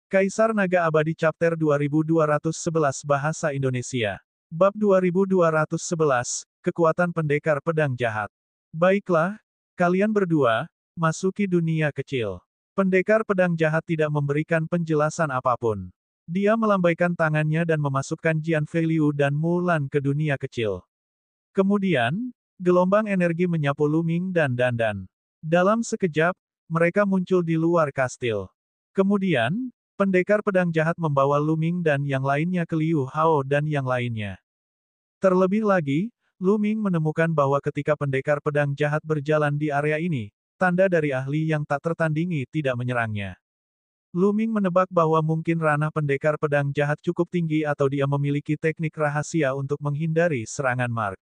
Kaisar Naga Abadi Chapter 2211 Bahasa Indonesia. Bab 2211, Kekuatan Pendekar Pedang Jahat. Baiklah, kalian berdua, masuki dunia kecil. Pendekar pedang jahat tidak memberikan penjelasan apapun. Dia melambaikan tangannya dan memasukkan Jian Feiliu dan Mulan ke dunia kecil. Kemudian, gelombang energi menyapu Luming dan Dandan. Dalam sekejap, mereka muncul di luar kastil. Kemudian, pendekar pedang jahat membawa Luming dan yang lainnya ke Liu Hao dan yang lainnya. Terlebih lagi, Luming menemukan bahwa ketika pendekar pedang jahat berjalan di area ini, tanda dari ahli yang tak tertandingi tidak menyerangnya. Luming menebak bahwa mungkin ranah pendekar pedang jahat cukup tinggi atau dia memiliki teknik rahasia untuk menghindari serangan Mark.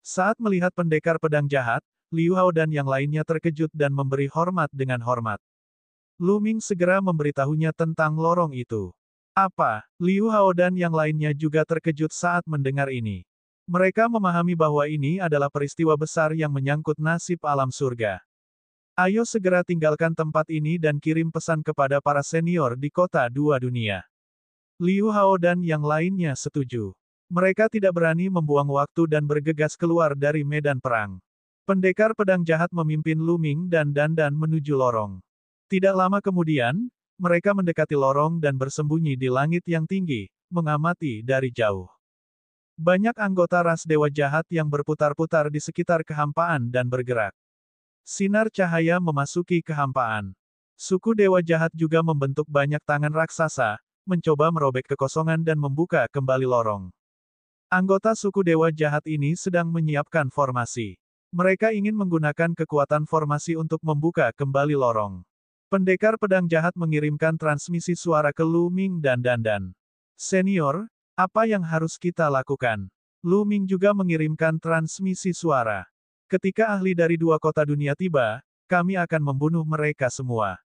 Saat melihat pendekar pedang jahat, Liu Hao dan yang lainnya terkejut dan memberi hormat dengan hormat. Luming segera memberitahunya tentang lorong itu. Apa? Liu Hao dan yang lainnya juga terkejut saat mendengar ini. Mereka memahami bahwa ini adalah peristiwa besar yang menyangkut nasib alam surga. Ayo segera tinggalkan tempat ini dan kirim pesan kepada para senior di kota dua dunia. Liu Hao dan yang lainnya setuju. Mereka tidak berani membuang waktu dan bergegas keluar dari medan perang. Pendekar pedang jahat memimpin Luming dan Dandan menuju lorong. Tidak lama kemudian, mereka mendekati lorong dan bersembunyi di langit yang tinggi, mengamati dari jauh. Banyak anggota ras dewa jahat yang berputar-putar di sekitar kehampaan dan bergerak. Sinar cahaya memasuki kehampaan. Suku dewa jahat juga membentuk banyak tangan raksasa, mencoba merobek kekosongan dan membuka kembali lorong. Anggota suku dewa jahat ini sedang menyiapkan formasi. Mereka ingin menggunakan kekuatan formasi untuk membuka kembali lorong. Pendekar pedang jahat mengirimkan transmisi suara ke Luming dan Dandan. Senior, apa yang harus kita lakukan? Luming juga mengirimkan transmisi suara. Ketika ahli dari dua kota dunia tiba, kami akan membunuh mereka semua.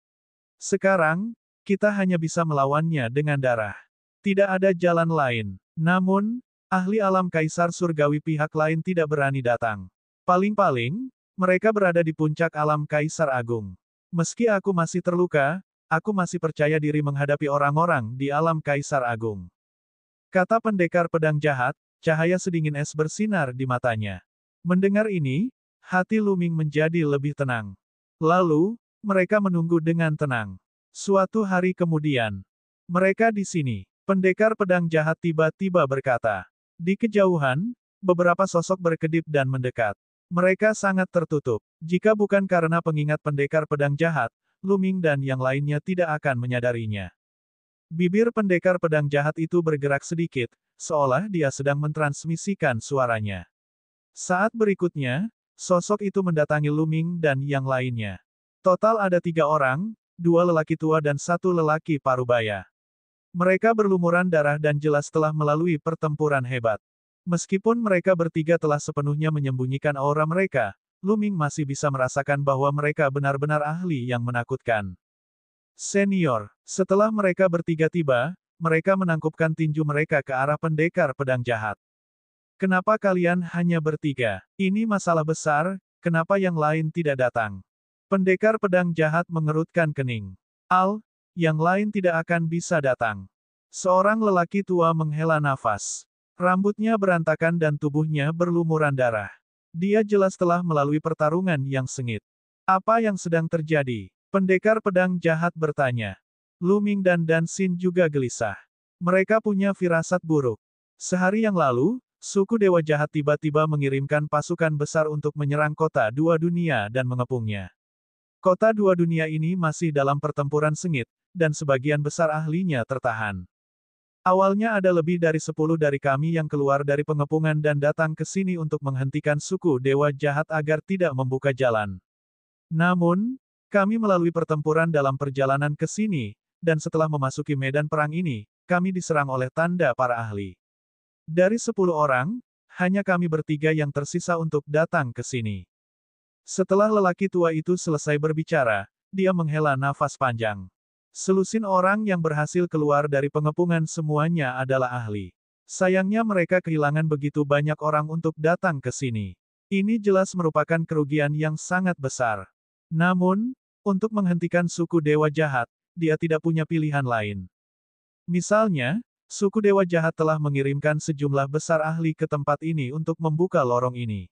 Sekarang, kita hanya bisa melawannya dengan darah. Tidak ada jalan lain. Namun, ahli alam kaisar surgawi pihak lain tidak berani datang. Paling-paling, mereka berada di puncak alam kaisar agung. Meski aku masih terluka, aku masih percaya diri menghadapi orang-orang di alam kaisar agung. Kata pendekar pedang jahat, cahaya sedingin es bersinar di matanya. Mendengar ini, hati Luming menjadi lebih tenang. Lalu, mereka menunggu dengan tenang. Suatu hari kemudian, mereka di sini. Pendekar pedang jahat tiba-tiba berkata. Di kejauhan, beberapa sosok berkedip dan mendekat. Mereka sangat tertutup. Jika bukan karena pengingat pendekar pedang jahat, Luming dan yang lainnya tidak akan menyadarinya. Bibir pendekar pedang jahat itu bergerak sedikit, seolah dia sedang mentransmisikan suaranya. Saat berikutnya, sosok itu mendatangi Luming dan yang lainnya. Total ada 3 orang, 2 lelaki tua dan 1 lelaki parubaya. Mereka berlumuran darah dan jelas telah melalui pertempuran hebat. Meskipun mereka bertiga telah sepenuhnya menyembunyikan aura mereka, Luming masih bisa merasakan bahwa mereka benar-benar ahli yang menakutkan. Senior, setelah mereka bertiga tiba, mereka menangkupkan tinju mereka ke arah pendekar pedang jahat. Kenapa kalian hanya bertiga? Ini masalah besar, kenapa yang lain tidak datang? Pendekar pedang jahat mengerutkan kening. Yang lain tidak akan bisa datang. Seorang lelaki tua menghela nafas. Rambutnya berantakan dan tubuhnya berlumuran darah. Dia jelas telah melalui pertarungan yang sengit. Apa yang sedang terjadi? Pendekar pedang jahat bertanya. Luming dan Dansin juga gelisah. Mereka punya firasat buruk. Sehari yang lalu, suku dewa jahat tiba-tiba mengirimkan pasukan besar untuk menyerang kota dua dunia dan mengepungnya. Kota dua dunia ini masih dalam pertempuran sengit, dan sebagian besar ahlinya tertahan. Awalnya ada lebih dari 10 dari kami yang keluar dari pengepungan dan datang ke sini untuk menghentikan suku dewa jahat agar tidak membuka jalan. Namun, kami melalui pertempuran dalam perjalanan ke sini, dan setelah memasuki medan perang ini, kami diserang oleh tanda para ahli. Dari 10 orang, hanya kami bertiga yang tersisa untuk datang ke sini. Setelah lelaki tua itu selesai berbicara, dia menghela nafas panjang. Selusin orang yang berhasil keluar dari pengepungan semuanya adalah ahli. Sayangnya mereka kehilangan begitu banyak orang untuk datang ke sini. Ini jelas merupakan kerugian yang sangat besar. Namun, untuk menghentikan suku dewa jahat, dia tidak punya pilihan lain. Misalnya, suku Dewa Jahat telah mengirimkan sejumlah besar ahli ke tempat ini untuk membuka lorong ini.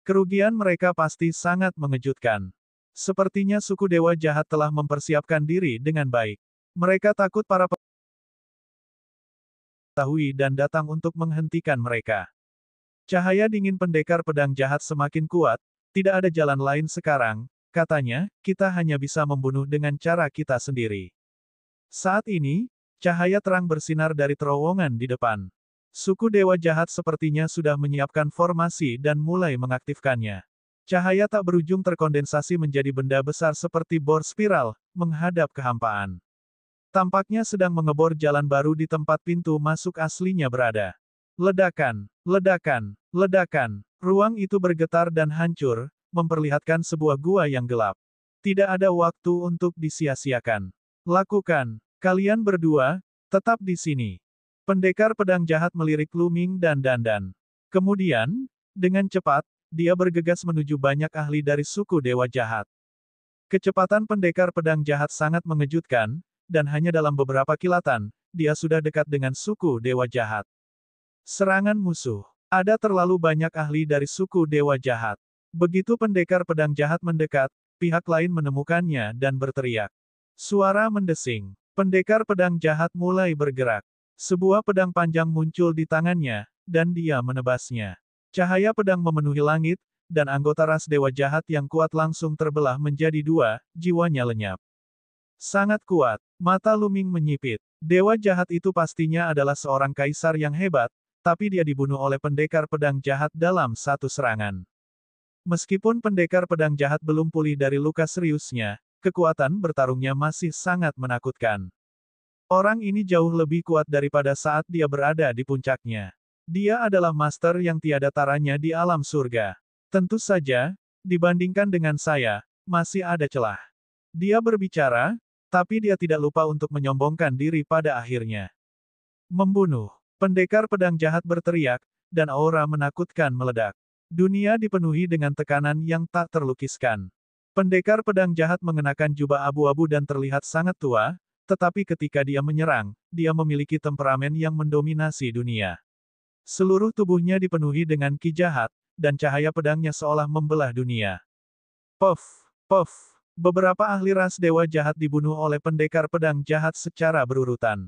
Kerugian mereka pasti sangat mengejutkan. Sepertinya suku Dewa Jahat telah mempersiapkan diri dengan baik. Mereka takut para pengetahui dan datang untuk menghentikan mereka. Cahaya dingin pendekar pedang jahat semakin kuat, tidak ada jalan lain sekarang, katanya, kita hanya bisa membunuh dengan cara kita sendiri. Saat ini, cahaya terang bersinar dari terowongan di depan. Suku Dewa Jahat sepertinya sudah menyiapkan formasi dan mulai mengaktifkannya. Cahaya tak berujung terkondensasi menjadi benda besar seperti bor spiral, menghadap kehampaan. Tampaknya sedang mengebor jalan baru di tempat pintu masuk aslinya berada. Ledakan, ledakan, ledakan. Ruang itu bergetar dan hancur, memperlihatkan sebuah gua yang gelap. Tidak ada waktu untuk disia-siakan. Lakukan. Kalian berdua, tetap di sini. Pendekar pedang jahat melirik Lu Ming dan Dandan. Kemudian, dengan cepat, dia bergegas menuju banyak ahli dari suku Dewa Jahat. Kecepatan pendekar pedang jahat sangat mengejutkan, dan hanya dalam beberapa kilatan, dia sudah dekat dengan suku Dewa Jahat. Serangan musuh. Ada terlalu banyak ahli dari suku Dewa Jahat. Begitu pendekar pedang jahat mendekat, pihak lain menemukannya dan berteriak. Suara mendesing. Pendekar pedang jahat mulai bergerak. Sebuah pedang panjang muncul di tangannya, dan dia menebasnya. Cahaya pedang memenuhi langit, dan anggota ras Dewa Jahat yang kuat langsung terbelah menjadi dua, jiwanya lenyap. Sangat kuat. Mata Lu Ming menyipit. Dewa Jahat itu pastinya adalah seorang kaisar yang hebat, tapi dia dibunuh oleh pendekar pedang jahat dalam satu serangan. Meskipun pendekar pedang jahat belum pulih dari luka seriusnya, kekuatan bertarungnya masih sangat menakutkan. Orang ini jauh lebih kuat daripada saat dia berada di puncaknya. Dia adalah master yang tiada taranya di alam surga. Tentu saja, dibandingkan dengan saya, masih ada celah. Dia berbicara, tapi dia tidak lupa untuk menyombongkan diri pada akhirnya. Membunuh. Pendekar pedang jahat berteriak, dan aura menakutkan meledak. Dunia dipenuhi dengan tekanan yang tak terlukiskan. Pendekar pedang jahat mengenakan jubah abu-abu dan terlihat sangat tua, tetapi ketika dia menyerang, dia memiliki temperamen yang mendominasi dunia. Seluruh tubuhnya dipenuhi dengan ki jahat, dan cahaya pedangnya seolah membelah dunia. Pof, pof. Beberapa ahli ras Dewa Jahat dibunuh oleh pendekar pedang jahat secara berurutan.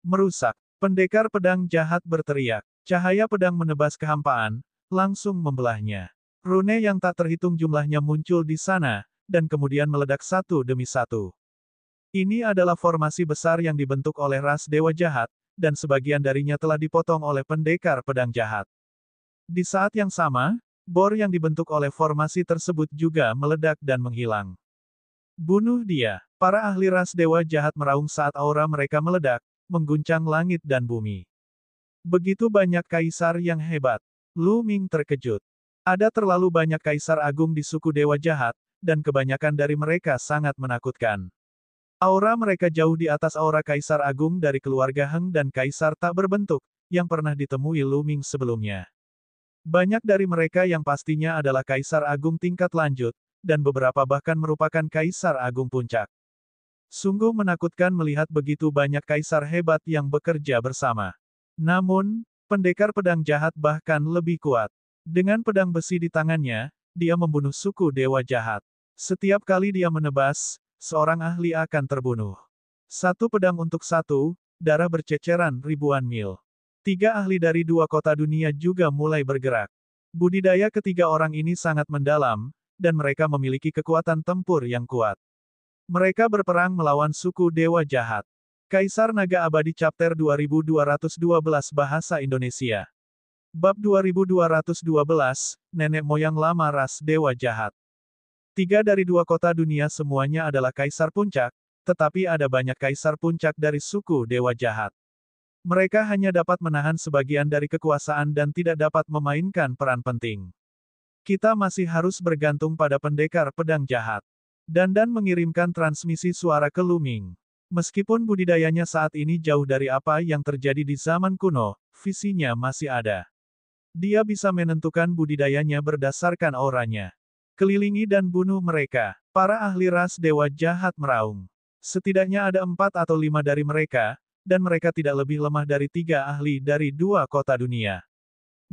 Merusak. Pendekar pedang jahat berteriak. Cahaya pedang menebas kehampaan, langsung membelahnya. Rune yang tak terhitung jumlahnya muncul di sana, dan kemudian meledak satu demi satu. Ini adalah formasi besar yang dibentuk oleh ras Dewa Jahat, dan sebagian darinya telah dipotong oleh pendekar pedang jahat. Di saat yang sama, bor yang dibentuk oleh formasi tersebut juga meledak dan menghilang. Bunuh dia. Para ahli ras Dewa Jahat meraung saat aura mereka meledak, mengguncang langit dan bumi. Begitu banyak kaisar yang hebat. Lu Ming terkejut. Ada terlalu banyak kaisar agung di suku Dewa Jahat, dan kebanyakan dari mereka sangat menakutkan. Aura mereka jauh di atas aura kaisar agung dari keluarga Heng dan kaisar tak berbentuk, yang pernah ditemui Lu Ming sebelumnya. Banyak dari mereka yang pastinya adalah kaisar agung tingkat lanjut, dan beberapa bahkan merupakan kaisar agung puncak. Sungguh menakutkan melihat begitu banyak kaisar hebat yang bekerja bersama. Namun, pendekar pedang jahat bahkan lebih kuat. Dengan pedang besi di tangannya, dia membunuh suku Dewa Jahat. Setiap kali dia menebas, seorang ahli akan terbunuh. Satu pedang untuk satu, darah berceceran ribuan mil. 3 ahli dari 2 kota dunia juga mulai bergerak. Budidaya ketiga orang ini sangat mendalam, dan mereka memiliki kekuatan tempur yang kuat. Mereka berperang melawan suku Dewa Jahat. Kaisar Naga Abadi Chapter 2212 Bahasa Indonesia. Bab 2212, Nenek Moyang Lama Ras Dewa Jahat. 3 dari 2 kota dunia semuanya adalah kaisar puncak, tetapi ada banyak kaisar puncak dari suku Dewa Jahat. Mereka hanya dapat menahan sebagian dari kekuasaan dan tidak dapat memainkan peran penting. Kita masih harus bergantung pada pendekar pedang jahat. Dandan mengirimkan transmisi suara ke Lu Ming. Meskipun budidayanya saat ini jauh dari apa yang terjadi di zaman kuno, visinya masih ada. Dia bisa menentukan budidayanya berdasarkan auranya. Kelilingi dan bunuh mereka. Para ahli ras Dewa Jahat meraung. Setidaknya ada 4 atau 5 dari mereka, dan mereka tidak lebih lemah dari 3 ahli dari 2 kota dunia.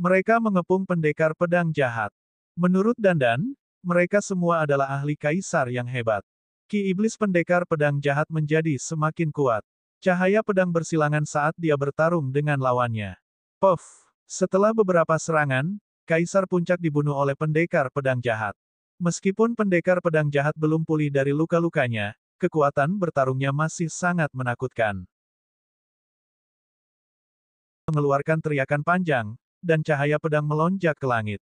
Mereka mengepung pendekar pedang jahat. Menurut Dandan, mereka semua adalah ahli kaisar yang hebat. Ki iblis pendekar pedang jahat menjadi semakin kuat. Cahaya pedang bersilangan saat dia bertarung dengan lawannya. Puff! Setelah beberapa serangan, kaisar puncak dibunuh oleh pendekar pedang jahat. Meskipun pendekar pedang jahat belum pulih dari luka-lukanya, kekuatan bertarungnya masih sangat menakutkan. Mengeluarkan teriakan panjang, dan cahaya pedang melonjak ke langit.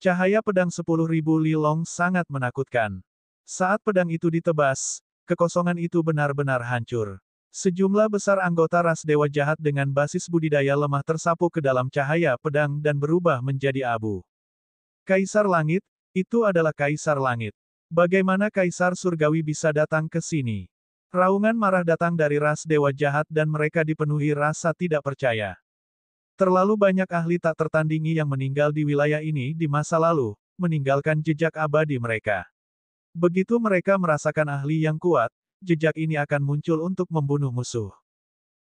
Cahaya pedang 10.000 lilong sangat menakutkan. Saat pedang itu ditebas, kekosongan itu benar-benar hancur. Sejumlah besar anggota ras dewa jahat dengan basis budidaya lemah tersapu ke dalam cahaya pedang dan berubah menjadi abu. Kaisar Langit, itu adalah Kaisar Langit. Bagaimana Kaisar Surgawi bisa datang ke sini? Raungan marah datang dari ras dewa jahat dan mereka dipenuhi rasa tidak percaya. Terlalu banyak ahli tak tertandingi yang meninggal di wilayah ini di masa lalu, meninggalkan jejak abadi mereka. Begitu mereka merasakan ahli yang kuat, jejak ini akan muncul untuk membunuh musuh.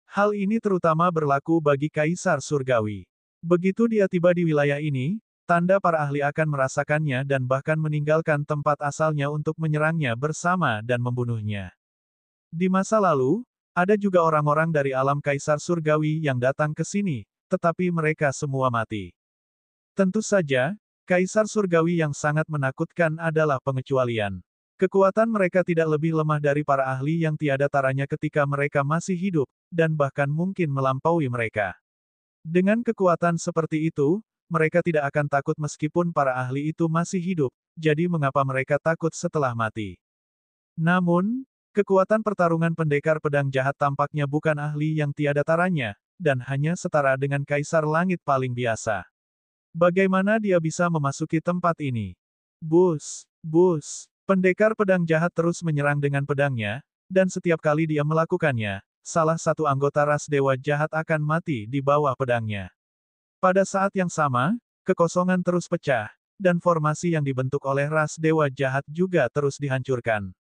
Hal ini terutama berlaku bagi Kaisar Surgawi. Begitu dia tiba di wilayah ini, tanda para ahli akan merasakannya dan bahkan meninggalkan tempat asalnya untuk menyerangnya bersama dan membunuhnya. Di masa lalu, ada juga orang-orang dari alam Kaisar Surgawi yang datang ke sini, tetapi mereka semua mati. Tentu saja, Kaisar Surgawi yang sangat menakutkan adalah pengecualian. Kekuatan mereka tidak lebih lemah dari para ahli yang tiada taranya ketika mereka masih hidup, dan bahkan mungkin melampaui mereka. Dengan kekuatan seperti itu, mereka tidak akan takut meskipun para ahli itu masih hidup, jadi mengapa mereka takut setelah mati? Namun, kekuatan pertarungan pendekar pedang jahat tampaknya bukan ahli yang tiada taranya, dan hanya setara dengan Kaisar Langit paling biasa. Bagaimana dia bisa memasuki tempat ini? Bus, bus. Pendekar pedang jahat terus menyerang dengan pedangnya, dan setiap kali dia melakukannya, salah satu anggota ras dewa jahat akan mati di bawah pedangnya. Pada saat yang sama, kekosongan terus pecah, dan formasi yang dibentuk oleh ras dewa jahat juga terus dihancurkan.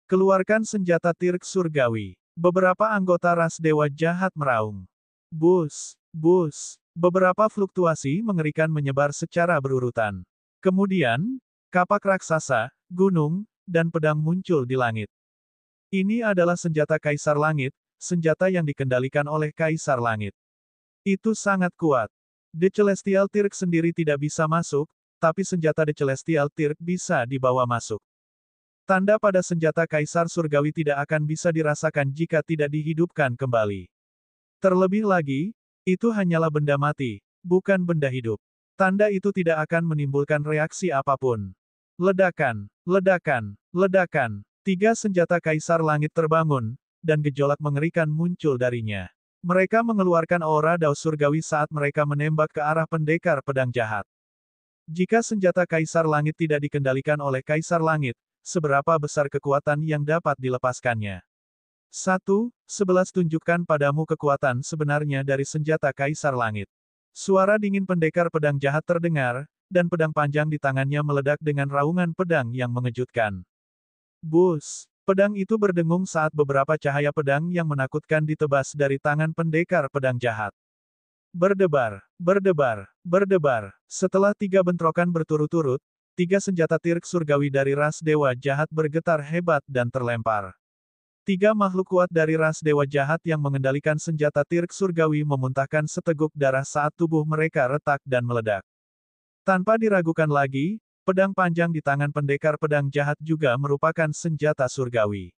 Keluarkan senjata Tirk Surgawi. Beberapa anggota ras dewa jahat meraung. Bus, bus. Beberapa fluktuasi mengerikan menyebar secara berurutan. Kemudian, kapak raksasa, gunung, dan pedang muncul di langit. Ini adalah senjata Kaisar Langit, senjata yang dikendalikan oleh Kaisar Langit. Itu sangat kuat. The Celestial Tirk sendiri tidak bisa masuk, tapi senjata The Celestial Tirk bisa dibawa masuk. Tanda pada senjata Kaisar Surgawi tidak akan bisa dirasakan jika tidak dihidupkan kembali. Terlebih lagi, itu hanyalah benda mati, bukan benda hidup. Tanda itu tidak akan menimbulkan reaksi apapun. Ledakan, ledakan, ledakan. 3 senjata Kaisar Langit terbangun, dan gejolak mengerikan muncul darinya. Mereka mengeluarkan aura daus surgawi saat mereka menembak ke arah pendekar pedang jahat. Jika senjata Kaisar Langit tidak dikendalikan oleh Kaisar Langit, seberapa besar kekuatan yang dapat dilepaskannya? 1. 11 Tunjukkan padamu kekuatan sebenarnya dari senjata Kaisar Langit. Suara dingin pendekar pedang jahat terdengar, dan pedang panjang di tangannya meledak dengan raungan pedang yang mengejutkan. Bus! Pedang itu berdengung saat beberapa cahaya pedang yang menakutkan ditebas dari tangan pendekar pedang jahat. Berdebar, berdebar, berdebar. Setelah 3 bentrokan berturut-turut, 3 senjata Tirk Surgawi dari ras dewa jahat bergetar hebat dan terlempar. 3 makhluk kuat dari ras dewa jahat yang mengendalikan senjata Tirk Surgawi memuntahkan seteguk darah saat tubuh mereka retak dan meledak. Tanpa diragukan lagi, pedang panjang di tangan pendekar pedang jahat juga merupakan senjata surgawi.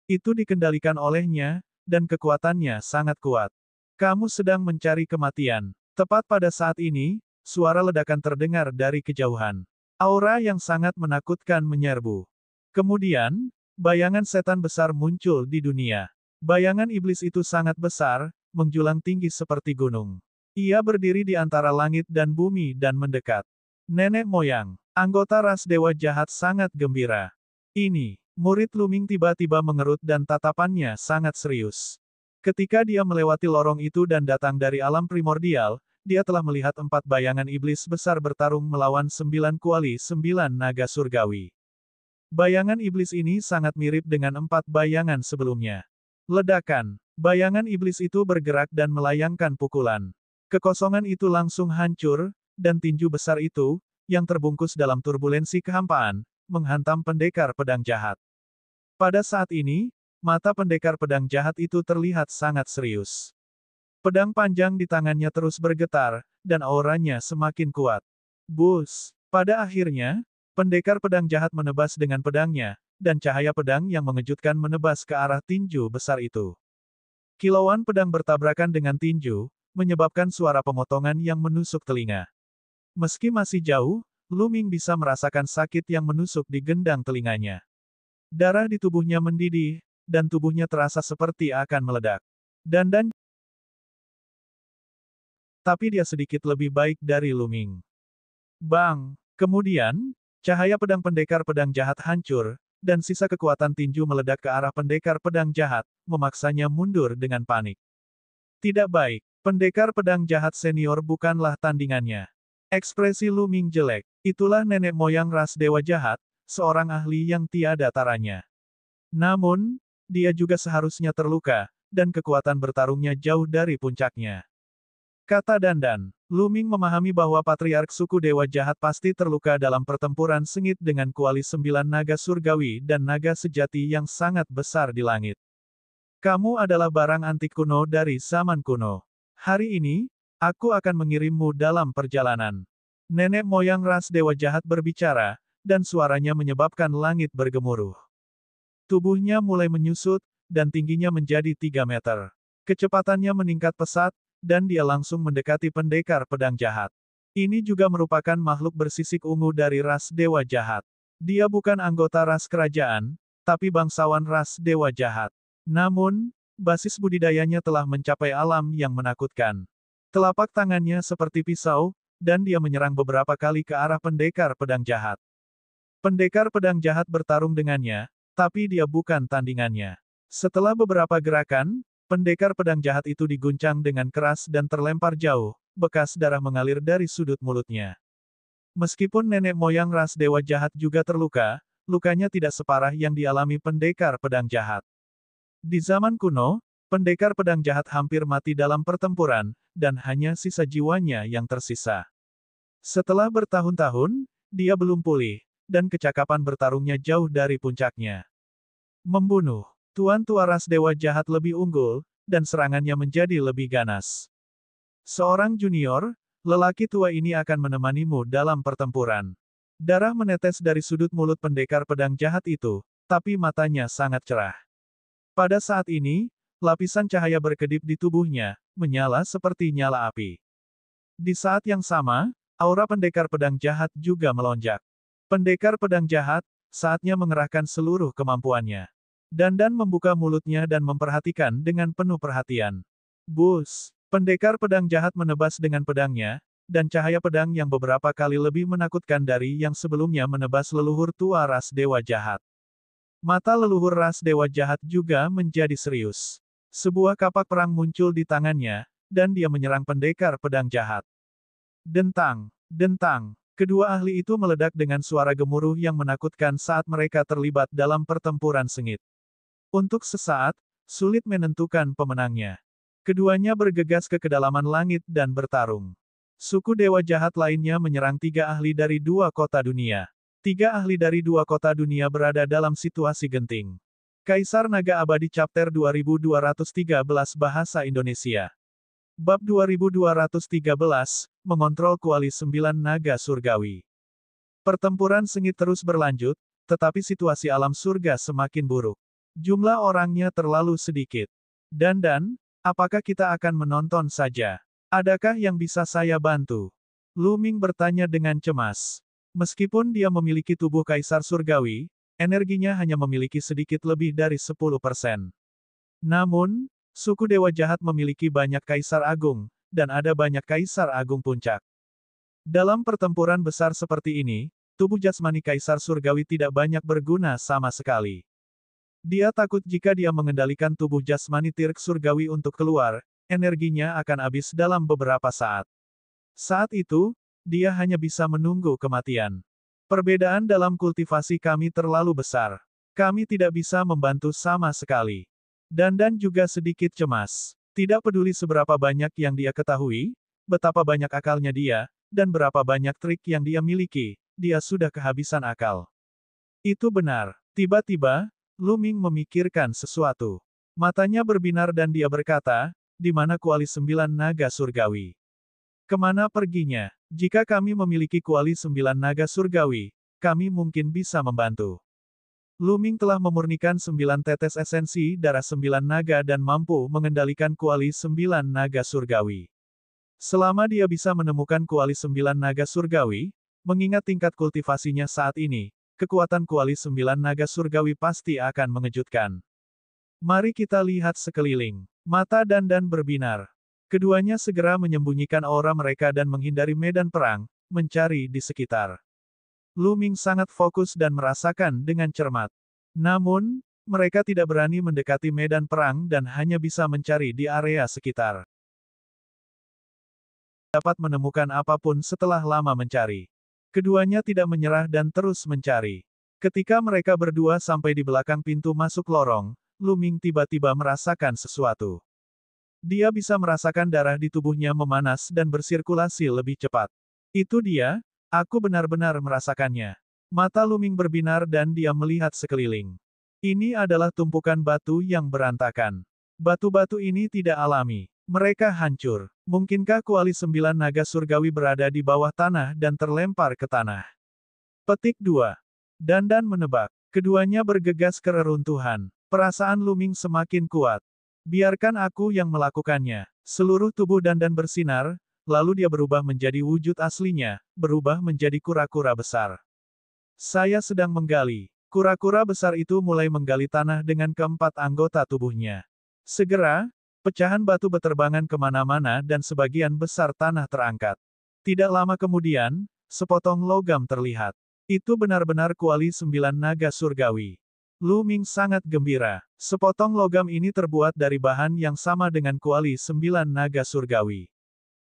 Itu dikendalikan olehnya, dan kekuatannya sangat kuat. Kamu sedang mencari kematian. Tepat pada saat ini, suara ledakan terdengar dari kejauhan. Aura yang sangat menakutkan menyerbu. Kemudian, bayangan setan besar muncul di dunia. Bayangan iblis itu sangat besar, menjulang tinggi seperti gunung. Ia berdiri di antara langit dan bumi dan mendekat. Nenek moyang, anggota ras dewa jahat sangat gembira. Ini, murid Luming tiba-tiba mengerut dan tatapannya sangat serius. Ketika dia melewati lorong itu dan datang dari alam primordial, dia telah melihat 4 bayangan iblis besar bertarung melawan 9 kuali 9 naga surgawi. Bayangan iblis ini sangat mirip dengan 4 bayangan sebelumnya. Ledakan. Bayangan iblis itu bergerak dan melayangkan pukulan. Kekosongan itu langsung hancur, dan tinju besar itu, yang terbungkus dalam turbulensi kehampaan, menghantam pendekar pedang jahat. Pada saat ini, mata pendekar pedang jahat itu terlihat sangat serius. Pedang panjang di tangannya terus bergetar, dan auranya semakin kuat. Bus. Pada akhirnya, pendekar pedang jahat menebas dengan pedangnya, dan cahaya pedang yang mengejutkan menebas ke arah tinju besar itu. Kilauan pedang bertabrakan dengan tinju, menyebabkan suara pemotongan yang menusuk telinga. Meski masih jauh, Lu Ming bisa merasakan sakit yang menusuk di gendang telinganya. Darah di tubuhnya mendidih, dan tubuhnya terasa seperti akan meledak. Tapi dia sedikit lebih baik dari Lu Ming. Bang! Kemudian, cahaya pedang pendekar pedang jahat hancur, dan sisa kekuatan tinju meledak ke arah pendekar pedang jahat, memaksanya mundur dengan panik. Tidak baik, pendekar pedang jahat senior bukanlah tandingannya. Ekspresi Lu Ming jelek. Itulah nenek moyang ras dewa jahat, seorang ahli yang tiada taranya. Namun, dia juga seharusnya terluka, dan kekuatan bertarungnya jauh dari puncaknya. Kata Dandan. Lu Ming memahami bahwa patriark suku dewa jahat pasti terluka dalam pertempuran sengit dengan kuali 9 naga surgawi dan naga sejati yang sangat besar di langit. Kamu adalah barang antik kuno dari zaman kuno. Hari ini, aku akan mengirimmu dalam perjalanan. Nenek moyang ras dewa jahat berbicara, dan suaranya menyebabkan langit bergemuruh. Tubuhnya mulai menyusut, dan tingginya menjadi 3 meter. Kecepatannya meningkat pesat, dan dia langsung mendekati pendekar pedang jahat. Ini juga merupakan makhluk bersisik ungu dari ras dewa jahat. Dia bukan anggota ras kerajaan, tapi bangsawan ras dewa jahat. Namun, basis budidayanya telah mencapai alam yang menakutkan. Telapak tangannya seperti pisau, dan dia menyerang beberapa kali ke arah pendekar pedang jahat. Pendekar pedang jahat bertarung dengannya, tapi dia bukan tandingannya. Setelah beberapa gerakan, pendekar pedang jahat itu diguncang dengan keras dan terlempar jauh, bekas darah mengalir dari sudut mulutnya. Meskipun nenek moyang ras dewa jahat juga terluka, lukanya tidak separah yang dialami pendekar pedang jahat. Di zaman kuno, pendekar pedang jahat hampir mati dalam pertempuran, dan hanya sisa jiwanya yang tersisa. Setelah bertahun-tahun, dia belum pulih, dan kecakapan bertarungnya jauh dari puncaknya. Membunuh. Tuan tua ras dewa jahat lebih unggul, dan serangannya menjadi lebih ganas. Seorang junior, lelaki tua ini akan menemanimu dalam pertempuran. Darah menetes dari sudut mulut pendekar pedang jahat itu, tapi matanya sangat cerah. Pada saat ini, lapisan cahaya berkedip di tubuhnya, menyala seperti nyala api. Di saat yang sama, aura pendekar pedang jahat juga melonjak. Pendekar pedang jahat, saatnya mengerahkan seluruh kemampuannya. Dandan membuka mulutnya dan memperhatikan dengan penuh perhatian. Bus! Pendekar pedang jahat menebas dengan pedangnya, dan cahaya pedang yang beberapa kali lebih menakutkan dari yang sebelumnya menebas leluhur tua ras dewa jahat. Mata leluhur ras dewa jahat juga menjadi serius. Sebuah kapak perang muncul di tangannya, dan dia menyerang pendekar pedang jahat. Dentang! Dentang! Kedua ahli itu meledak dengan suara gemuruh yang menakutkan saat mereka terlibat dalam pertempuran sengit. Untuk sesaat, sulit menentukan pemenangnya. Keduanya bergegas ke kedalaman langit dan bertarung. Suku dewa jahat lainnya menyerang 3 ahli dari 2 kota dunia. 3 ahli dari 2 kota dunia berada dalam situasi genting. Kaisar Naga Abadi Chapter 2213 Bahasa Indonesia. Bab 2213, Mengontrol Kuali 9 Naga Surgawi. Pertempuran sengit terus berlanjut, tetapi situasi alam surga semakin buruk. Jumlah orangnya terlalu sedikit. Dandan, apakah kita akan menonton saja? Adakah yang bisa saya bantu? Lu Ming bertanya dengan cemas. Meskipun dia memiliki tubuh kaisar surgawi, energinya hanya memiliki sedikit lebih dari 10%. Namun, suku dewa jahat memiliki banyak kaisar agung, dan ada banyak kaisar agung puncak. Dalam pertempuran besar seperti ini, tubuh jasmani kaisar surgawi tidak banyak berguna sama sekali. Dia takut jika dia mengendalikan tubuh jasmani Tirk surgawi untuk keluar, energinya akan habis dalam beberapa saat. Saat itu, dia hanya bisa menunggu kematian. Perbedaan dalam kultivasi kami terlalu besar. Kami tidak bisa membantu sama sekali. Dandan juga sedikit cemas. Tidak peduli seberapa banyak yang dia ketahui, betapa banyak akalnya dia, dan berapa banyak trik yang dia miliki, dia sudah kehabisan akal. Itu benar. Tiba-tiba, Lu Ming memikirkan sesuatu. Matanya berbinar dan dia berkata, di mana kuali 9 naga surgawi? Kemana perginya? Jika kami memiliki kuali 9 naga surgawi, kami mungkin bisa membantu. Lu Ming telah memurnikan 9 tetes esensi darah 9 naga dan mampu mengendalikan kuali 9 naga surgawi. Selama dia bisa menemukan kuali 9 naga surgawi, mengingat tingkat kultivasinya saat ini, kekuatan kuali 9 naga surgawi pasti akan mengejutkan. Mari kita lihat sekeliling. Mata Dandan berbinar. Keduanya segera menyembunyikan aura mereka dan menghindari medan perang, mencari di sekitar. Lu Ming sangat fokus dan merasakan dengan cermat. Namun, mereka tidak berani mendekati medan perang dan hanya bisa mencari di area sekitar. Dapat menemukan apapun setelah lama mencari. Keduanya tidak menyerah dan terus mencari. Ketika mereka berdua sampai di belakang pintu masuk lorong, Lu Ming tiba-tiba merasakan sesuatu. Dia bisa merasakan darah di tubuhnya memanas dan bersirkulasi lebih cepat. Itu dia, aku benar-benar merasakannya. Mata Lu Ming berbinar dan dia melihat sekeliling. Ini adalah tumpukan batu yang berantakan. Batu-batu ini tidak alami. Mereka hancur. Mungkinkah kuali 9 naga surgawi berada di bawah tanah dan terlempar ke tanah? Petik 2. Dandan menebak. Keduanya bergegas ke reruntuhan. Perasaan Lu Ming semakin kuat. Biarkan aku yang melakukannya. Seluruh tubuh Dandan bersinar, lalu dia berubah menjadi wujud aslinya, berubah menjadi kura-kura besar. Saya sedang menggali. Kura-kura besar itu mulai menggali tanah dengan keempat anggota tubuhnya. Segera, pecahan batu beterbangan kemana-mana dan sebagian besar tanah terangkat. Tidak lama kemudian, sepotong logam terlihat. Itu benar-benar kuali 9 naga surgawi. Lu Ming sangat gembira. Sepotong logam ini terbuat dari bahan yang sama dengan kuali 9 naga surgawi.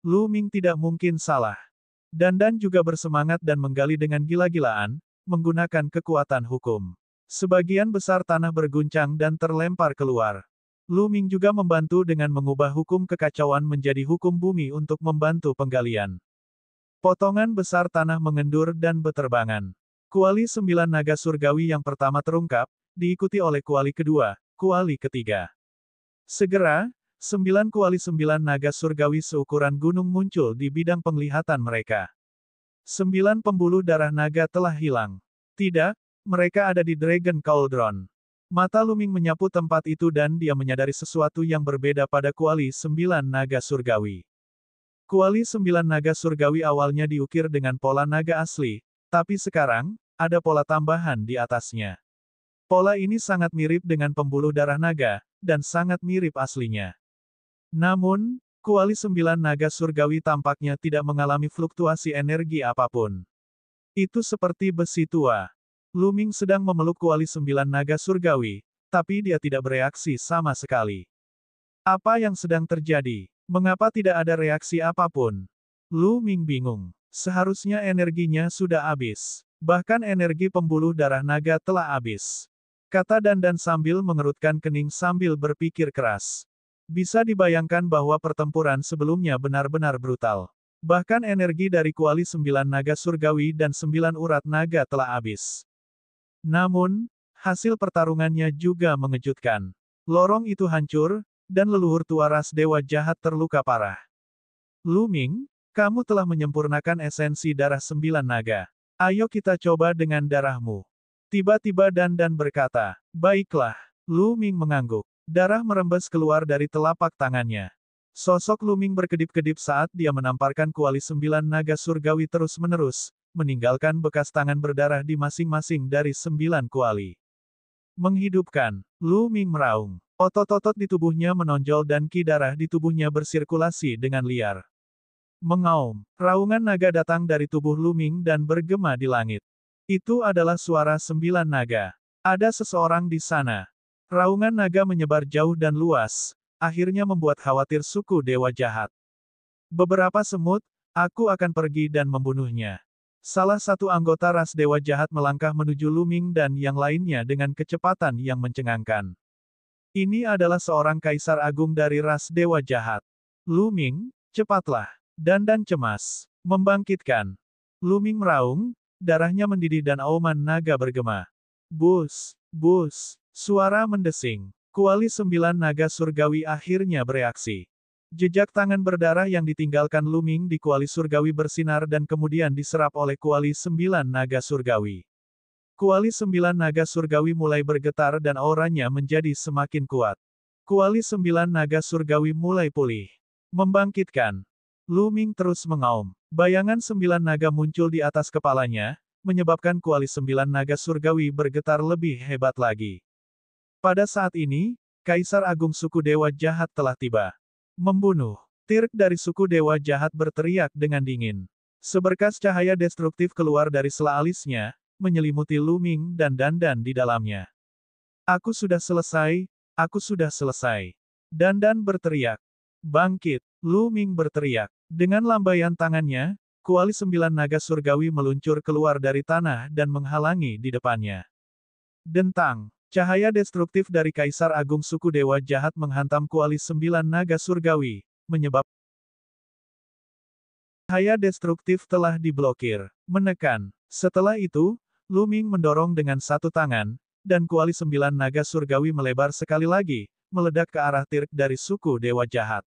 Lu Ming tidak mungkin salah. Dandan juga bersemangat dan menggali dengan gila-gilaan, menggunakan kekuatan hukum. Sebagian besar tanah berguncang dan terlempar keluar. Lu Ming juga membantu dengan mengubah hukum kekacauan menjadi hukum bumi untuk membantu penggalian. Potongan besar tanah mengendur dan beterbangan. Kuali 9 naga surgawi yang pertama terungkap, diikuti oleh kuali kedua, kuali ketiga. Segera, 9 kuali 9 naga surgawi seukuran gunung muncul di bidang penglihatan mereka. 9 pembuluh darah naga telah hilang. Tidak, mereka ada di Dragon Cauldron. Mata Lu Ming menyapu tempat itu dan dia menyadari sesuatu yang berbeda pada kuali 9 naga surgawi. Kuali 9 naga surgawi awalnya diukir dengan pola naga asli, tapi sekarang, ada pola tambahan di atasnya. Pola ini sangat mirip dengan pembuluh darah naga, dan sangat mirip aslinya. Namun, kuali 9 naga surgawi tampaknya tidak mengalami fluktuasi energi apapun. Itu seperti besi tua. Lu Ming sedang memeluk kuali 9 naga surgawi, tapi dia tidak bereaksi sama sekali. Apa yang sedang terjadi? Mengapa tidak ada reaksi apapun? Lu Ming bingung. Seharusnya energinya sudah habis. Bahkan energi pembuluh darah naga telah habis. Kata Dandan sambil mengerutkan kening sambil berpikir keras. Bisa dibayangkan bahwa pertempuran sebelumnya benar-benar brutal. Bahkan energi dari kuali 9 naga surgawi dan 9 urat naga telah habis. Namun, hasil pertarungannya juga mengejutkan. Lorong itu hancur, dan leluhur tua ras dewa jahat terluka parah. Lu Ming, kamu telah menyempurnakan esensi darah 9 naga. Ayo kita coba dengan darahmu. Tiba-tiba Dandan berkata, baiklah. Lu Ming mengangguk. Darah merembes keluar dari telapak tangannya. Sosok Lu Ming berkedip-kedip saat dia menamparkan kuali 9 naga surgawi terus-menerus, meninggalkan bekas tangan berdarah di masing-masing dari 9 kuali. Menghidupkan. Lu Ming meraung. Otot-otot di tubuhnya menonjol dan ki darah di tubuhnya bersirkulasi dengan liar. Mengaum. Raungan naga datang dari tubuh Lu Ming dan bergema di langit. Itu adalah suara 9 naga. Ada seseorang di sana. Raungan naga menyebar jauh dan luas, akhirnya membuat khawatir suku dewa jahat. Beberapa semut, aku akan pergi dan membunuhnya. Salah satu anggota ras dewa jahat melangkah menuju Luming dan yang lainnya dengan kecepatan yang mencengangkan. Ini adalah seorang kaisar agung dari ras dewa jahat. Luming, cepatlah. Dandan cemas. Membangkitkan. Luming meraung, darahnya mendidih dan auman naga bergema. Bus, bus, suara mendesing. Kuali 9 naga surgawi akhirnya bereaksi. Jejak tangan berdarah yang ditinggalkan Luming di kuali surgawi bersinar dan kemudian diserap oleh kuali 9 naga surgawi. Kuali 9 naga surgawi mulai bergetar dan auranya menjadi semakin kuat. Kuali 9 naga surgawi mulai pulih. Membangkitkan. Luming terus mengaum. Bayangan 9 naga muncul di atas kepalanya, menyebabkan kuali 9 naga surgawi bergetar lebih hebat lagi. Pada saat ini, Kaisar Agung suku Dewa Jahat telah tiba. Membunuh. Tirk dari suku Dewa Jahat berteriak dengan dingin. Seberkas cahaya destruktif keluar dari sela alisnya, menyelimuti Luming dan Dandan di dalamnya. Aku sudah selesai, aku sudah selesai. Dandan berteriak. Bangkit, Luming berteriak. Dengan lambaian tangannya, kuali 9 naga surgawi meluncur keluar dari tanah dan menghalangi di depannya. Dentang. Cahaya destruktif dari Kaisar Agung suku Dewa Jahat menghantam kuali 9 naga surgawi, menyebabkan cahaya destruktif telah diblokir. Menekan. Setelah itu, Luming mendorong dengan satu tangan, dan kuali 9 naga surgawi melebar sekali lagi, meledak ke arah Tirk dari suku Dewa Jahat.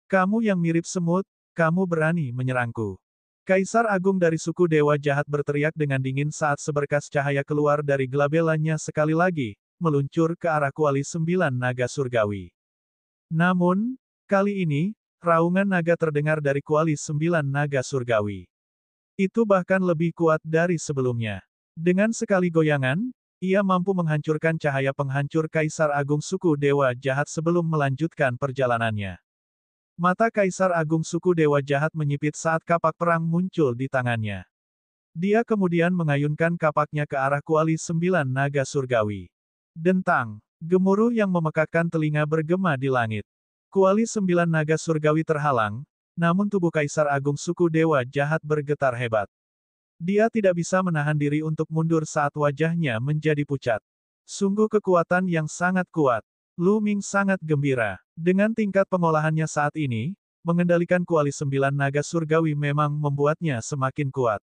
Kamu yang mirip semut, kamu berani menyerangku. Kaisar Agung dari suku Dewa Jahat berteriak dengan dingin saat seberkas cahaya keluar dari gelabelanya sekali lagi, meluncur ke arah kuali 9 naga surgawi. Namun, kali ini, raungan naga terdengar dari kuali 9 naga surgawi. Itu bahkan lebih kuat dari sebelumnya. Dengan sekali goyangan, ia mampu menghancurkan cahaya penghancur Kaisar Agung suku Dewa Jahat sebelum melanjutkan perjalanannya. Mata Kaisar Agung suku Dewa Jahat menyipit saat kapak perang muncul di tangannya. Dia kemudian mengayunkan kapaknya ke arah kuali 9 naga surgawi. Dentang. Gemuruh yang memekakkan telinga bergema di langit. Kuali 9 naga surgawi terhalang, namun tubuh Kaisar Agung suku Dewa Jahat bergetar hebat. Dia tidak bisa menahan diri untuk mundur saat wajahnya menjadi pucat. Sungguh kekuatan yang sangat kuat. Luming sangat gembira. Dengan tingkat pengolahannya saat ini, mengendalikan kuali 9 naga surgawi memang membuatnya semakin kuat.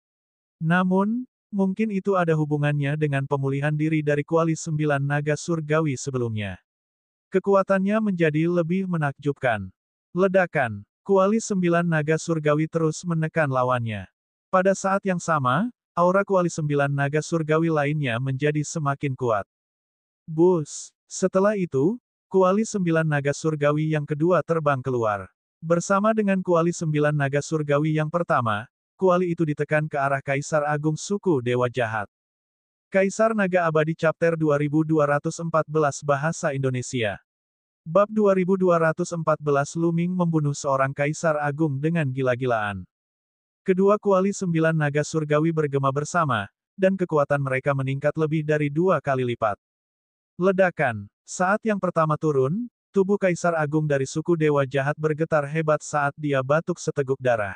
Namun, mungkin itu ada hubungannya dengan pemulihan diri dari kuali 9 naga surgawi sebelumnya. Kekuatannya menjadi lebih menakjubkan. Ledakan. Kuali 9 naga surgawi terus menekan lawannya. Pada saat yang sama, aura kuali 9 naga surgawi lainnya menjadi semakin kuat. Bus. Setelah itu, kuali 9 naga surgawi yang kedua terbang keluar. Bersama dengan kuali 9 naga surgawi yang pertama, kuali itu ditekan ke arah Kaisar Agung suku Dewa Jahat. Kaisar Naga Abadi Chapter 2214 Bahasa Indonesia. Bab 2214 Luming membunuh seorang Kaisar Agung dengan gila-gilaan. Kedua kuali 9 naga surgawi bergema bersama, dan kekuatan mereka meningkat lebih dari 2 kali lipat. Ledakan. Saat yang pertama turun, tubuh Kaisar Agung dari suku Dewa Jahat bergetar hebat saat dia batuk seteguk darah.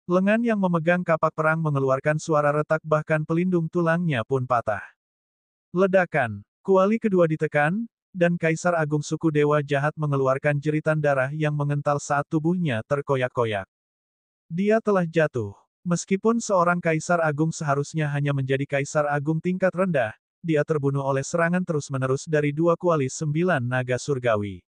Lengan yang memegang kapak perang mengeluarkan suara retak bahkan pelindung tulangnya pun patah. Ledakan. Kuali kedua ditekan, dan Kaisar Agung suku Dewa Jahat mengeluarkan jeritan darah yang mengental saat tubuhnya terkoyak-koyak. Dia telah jatuh. Meskipun seorang Kaisar Agung seharusnya hanya menjadi Kaisar Agung tingkat rendah, dia terbunuh oleh serangan terus-menerus dari 2 kuali 9 naga surgawi.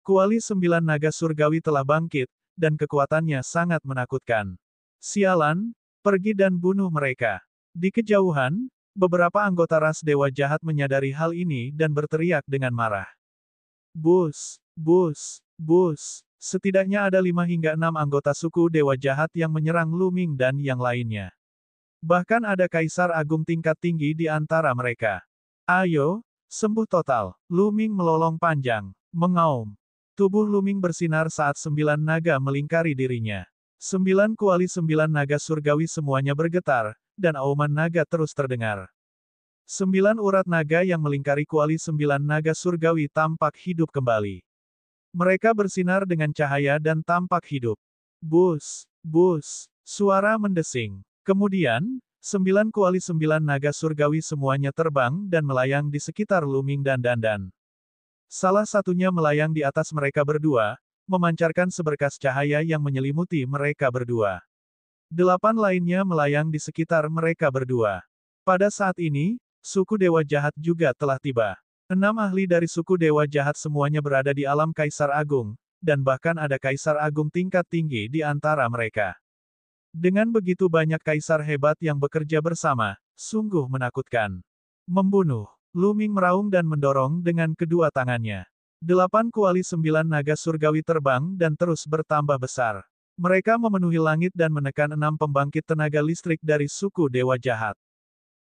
Kuali 9 naga surgawi telah bangkit, dan kekuatannya sangat menakutkan. Sialan, pergi dan bunuh mereka. Di kejauhan, beberapa anggota ras Dewa Jahat menyadari hal ini dan berteriak dengan marah. Bus, bus, bus. Setidaknya ada 5 hingga 6 anggota suku Dewa Jahat yang menyerang Luming dan yang lainnya. Bahkan ada Kaisar Agung tingkat tinggi di antara mereka. Ayo, sembuh total. Luming melolong panjang, mengaum. Tubuh Luming bersinar saat 9 naga melingkari dirinya. 9 kuali 9 naga surgawi semuanya bergetar, dan auman naga terus terdengar. 9 urat naga yang melingkari kuali 9 naga surgawi tampak hidup kembali. Mereka bersinar dengan cahaya dan tampak hidup. Bus, bus, suara mendesing. Kemudian, 9 naga surgawi semuanya terbang dan melayang di sekitar Luming dan Dandan. Salah satunya melayang di atas mereka berdua, memancarkan seberkas cahaya yang menyelimuti mereka berdua. 8 lainnya melayang di sekitar mereka berdua. Pada saat ini, suku Dewa Jahat juga telah tiba. 6 ahli dari suku Dewa Jahat semuanya berada di alam Kaisar Agung, dan bahkan ada Kaisar Agung tingkat tinggi di antara mereka. Dengan begitu banyak kaisar hebat yang bekerja bersama, sungguh menakutkan. Membunuh. Luming meraung dan mendorong dengan kedua tangannya. 8 kuali 9 naga surgawi terbang dan terus bertambah besar. Mereka memenuhi langit dan menekan 6 pembangkit tenaga listrik dari suku Dewa Jahat.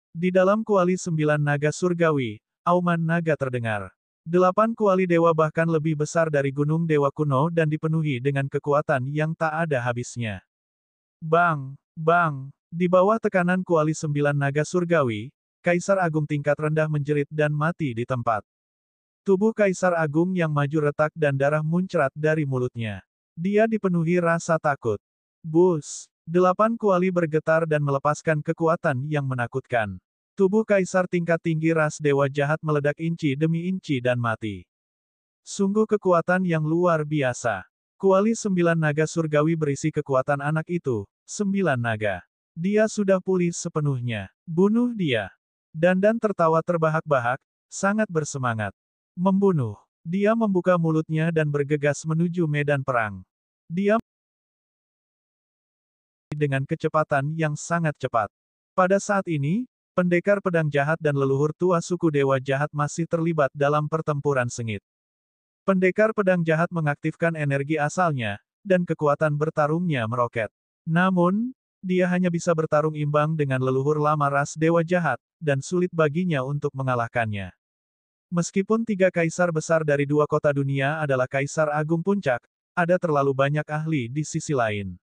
Di dalam kuali 9 naga surgawi, auman naga terdengar. 8 kuali dewa bahkan lebih besar dari gunung dewa kuno dan dipenuhi dengan kekuatan yang tak ada habisnya. Bang! Bang! Di bawah tekanan kuali 9 naga surgawi, Kaisar Agung tingkat rendah menjerit dan mati di tempat. Tubuh Kaisar Agung yang maju retak dan darah muncrat dari mulutnya. Dia dipenuhi rasa takut. Bus! 8 kuali bergetar dan melepaskan kekuatan yang menakutkan. Tubuh Kaisar tingkat tinggi ras Dewa Jahat meledak inci demi inci dan mati. Sungguh kekuatan yang luar biasa. Kuali 9 naga surgawi berisi kekuatan anak itu, 9 naga. Dia sudah pulih sepenuhnya. Bunuh dia. Dandan tertawa terbahak-bahak, sangat bersemangat. Membunuh. Dia membuka mulutnya dan bergegas menuju medan perang. Dia dengan kecepatan yang sangat cepat. Pada saat ini, pendekar pedang jahat dan leluhur tua suku Dewa Jahat masih terlibat dalam pertempuran sengit. Pendekar pedang jahat mengaktifkan energi asalnya, dan kekuatan bertarungnya meroket. Namun, dia hanya bisa bertarung imbang dengan leluhur lama ras Dewa Jahat, dan sulit baginya untuk mengalahkannya. Meskipun 3 kaisar besar dari 2 kota dunia adalah Kaisar Agung Puncak, ada terlalu banyak ahli di sisi lain.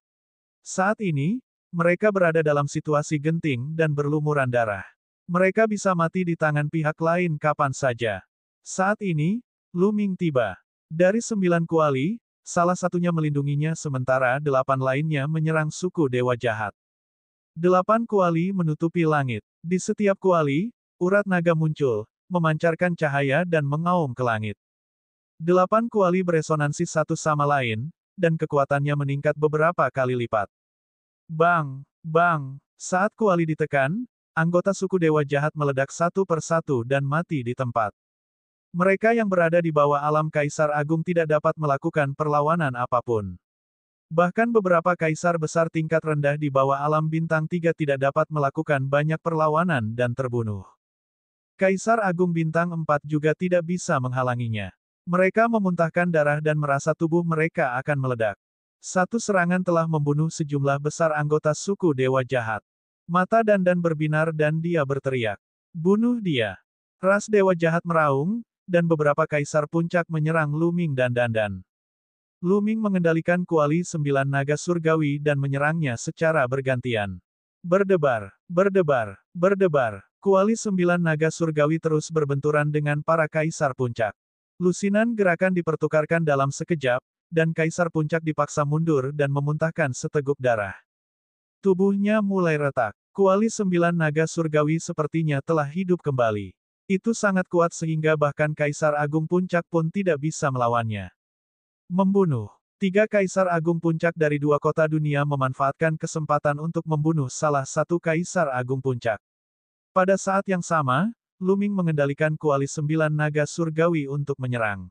Saat ini, mereka berada dalam situasi genting dan berlumuran darah. Mereka bisa mati di tangan pihak lain kapan saja. Saat ini, Luming tiba. Dari 9 kuali, salah satunya melindunginya sementara 8 lainnya menyerang suku Dewa Jahat. 8 kuali menutupi langit. Di setiap kuali, urat naga muncul, memancarkan cahaya dan mengaum ke langit. 8 kuali beresonansi satu sama lain, dan kekuatannya meningkat beberapa kali lipat. Bang! Bang! Saat kuali ditekan, anggota suku Dewa Jahat meledak satu persatu dan mati di tempat. Mereka yang berada di bawah alam Kaisar Agung tidak dapat melakukan perlawanan apapun. Bahkan beberapa kaisar besar tingkat rendah di bawah alam bintang 3 tidak dapat melakukan banyak perlawanan dan terbunuh. Kaisar Agung bintang 4 juga tidak bisa menghalanginya. Mereka memuntahkan darah dan merasa tubuh mereka akan meledak. Satu serangan telah membunuh sejumlah besar anggota suku Dewa Jahat. Mata Dandan berbinar dan dia berteriak. Bunuh dia! Ras Dewa Jahat meraung, dan beberapa kaisar puncak menyerang Luming dan Dandan. Luming mengendalikan kuali 9 naga surgawi dan menyerangnya secara bergantian. Berdebar, berdebar, berdebar. Kuali 9 naga surgawi terus berbenturan dengan para kaisar puncak. Lusinan gerakan dipertukarkan dalam sekejap, dan kaisar puncak dipaksa mundur dan memuntahkan seteguk darah. Tubuhnya mulai retak. Kuali 9 naga surgawi sepertinya telah hidup kembali. Itu sangat kuat sehingga bahkan Kaisar Agung Puncak pun tidak bisa melawannya. Membunuh. 3 Kaisar Agung Puncak dari 2 kota dunia memanfaatkan kesempatan untuk membunuh salah satu Kaisar Agung Puncak. Pada saat yang sama, Luming mengendalikan kuali 9 naga surgawi untuk menyerang.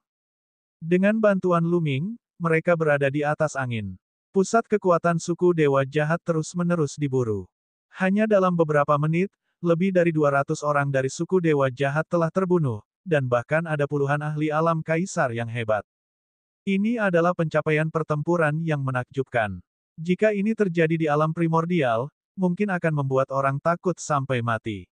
Dengan bantuan Luming, mereka berada di atas angin. Pusat kekuatan suku Dewa Jahat terus-menerus diburu. Hanya dalam beberapa menit, lebih dari 200 orang dari suku Dewa Jahat telah terbunuh, dan bahkan ada puluhan ahli alam kaisar yang hebat. Ini adalah pencapaian pertempuran yang menakjubkan. Jika ini terjadi di alam primordial, mungkin akan membuat orang takut sampai mati.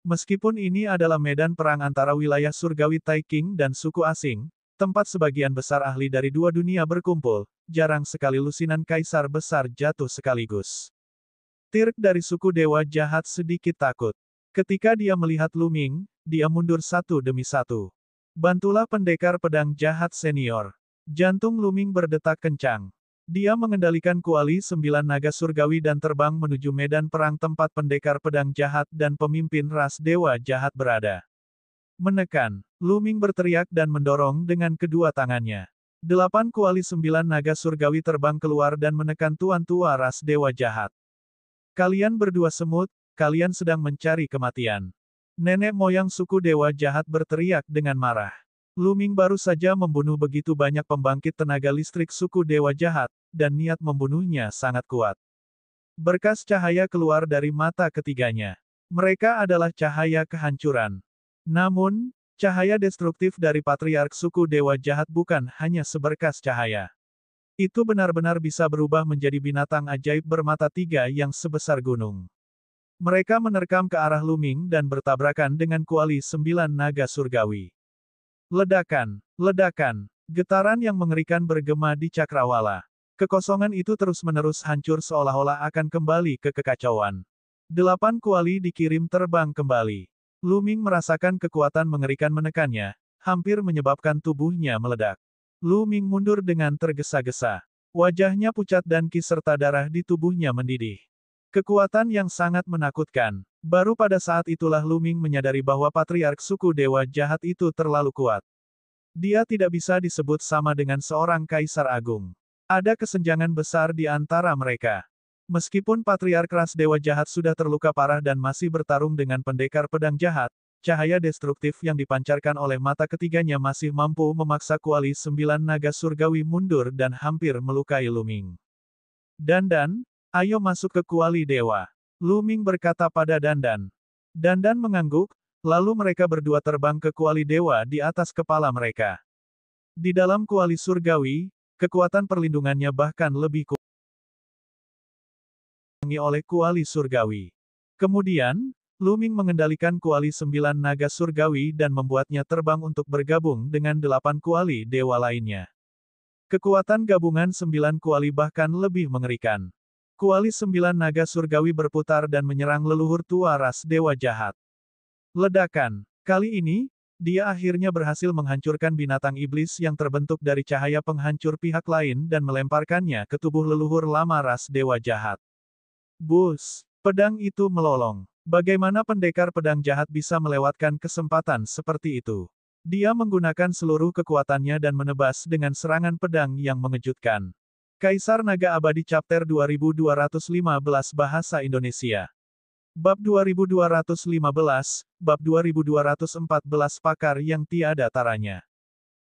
Meskipun ini adalah medan perang antara wilayah surgawi Taiping dan suku asing, tempat sebagian besar ahli dari 2 dunia berkumpul, jarang sekali lusinan kaisar besar jatuh sekaligus. Tirk dari suku Dewa Jahat sedikit takut. Ketika dia melihat Luming, dia mundur satu demi satu. Bantulah pendekar pedang jahat senior. Jantung Luming berdetak kencang. Dia mengendalikan kuali 9 naga surgawi dan terbang menuju medan perang tempat pendekar pedang jahat dan pemimpin ras dewa jahat berada. Menekan. Lu Ming berteriak dan mendorong dengan kedua tangannya. 8 kuali 9 naga surgawi terbang keluar dan menekan tuan tua ras dewa jahat. Kalian berdua semut, kalian sedang mencari kematian. Nenek moyang suku dewa jahat berteriak dengan marah. Lu Ming baru saja membunuh begitu banyak pembangkit tenaga listrik suku dewa jahat, dan niat membunuhnya sangat kuat. Berkas cahaya keluar dari mata ketiganya. Mereka adalah cahaya kehancuran. Namun, cahaya destruktif dari patriark suku dewa jahat bukan hanya seberkas cahaya. Itu benar-benar bisa berubah menjadi binatang ajaib bermata tiga yang sebesar gunung. Mereka menerkam ke arah Lu Ming dan bertabrakan dengan kuali 9 naga surgawi. Ledakan, ledakan, getaran yang mengerikan bergema di cakrawala. Kekosongan itu terus-menerus hancur seolah-olah akan kembali ke kekacauan. 8 kuali dikirim terbang kembali. Lu Ming merasakan kekuatan mengerikan menekannya, hampir menyebabkan tubuhnya meledak. Lu Ming mundur dengan tergesa-gesa. Wajahnya pucat dan ki serta darah di tubuhnya mendidih. Kekuatan yang sangat menakutkan. Baru pada saat itulah Lu Ming menyadari bahwa patriark suku dewa jahat itu terlalu kuat. Dia tidak bisa disebut sama dengan seorang kaisar agung. Ada kesenjangan besar di antara mereka. Meskipun patriark ras dewa jahat sudah terluka parah dan masih bertarung dengan pendekar pedang jahat, cahaya destruktif yang dipancarkan oleh mata ketiganya masih mampu memaksa kuali 9 naga surgawi mundur dan hampir melukai Lu Ming. Dandan, ayo masuk ke kuali dewa. Lu Ming berkata pada Dandan. Dandan mengangguk, lalu mereka berdua terbang ke kuali dewa di atas kepala mereka. Di dalam kuali surgawi, kekuatan perlindungannya bahkan lebih kuat oleh kuali surgawi. Kemudian, Lu Ming mengendalikan kuali 9 naga surgawi dan membuatnya terbang untuk bergabung dengan 8 kuali dewa lainnya. Kekuatan gabungan 9 kuali bahkan lebih mengerikan. Kuali 9 naga surgawi berputar dan menyerang leluhur tua ras dewa jahat. Ledakan. Kali ini, dia akhirnya berhasil menghancurkan binatang iblis yang terbentuk dari cahaya penghancur pihak lain dan melemparkannya ke tubuh leluhur lama ras dewa jahat. Bus! Pedang itu melolong. Bagaimana pendekar pedang jahat bisa melewatkan kesempatan seperti itu? Dia menggunakan seluruh kekuatannya dan menebas dengan serangan pedang yang mengejutkan. Kaisar Naga Abadi Chapter 2215 Bahasa Indonesia. Bab 2215, Bab 2214 Pakar yang tiada taranya.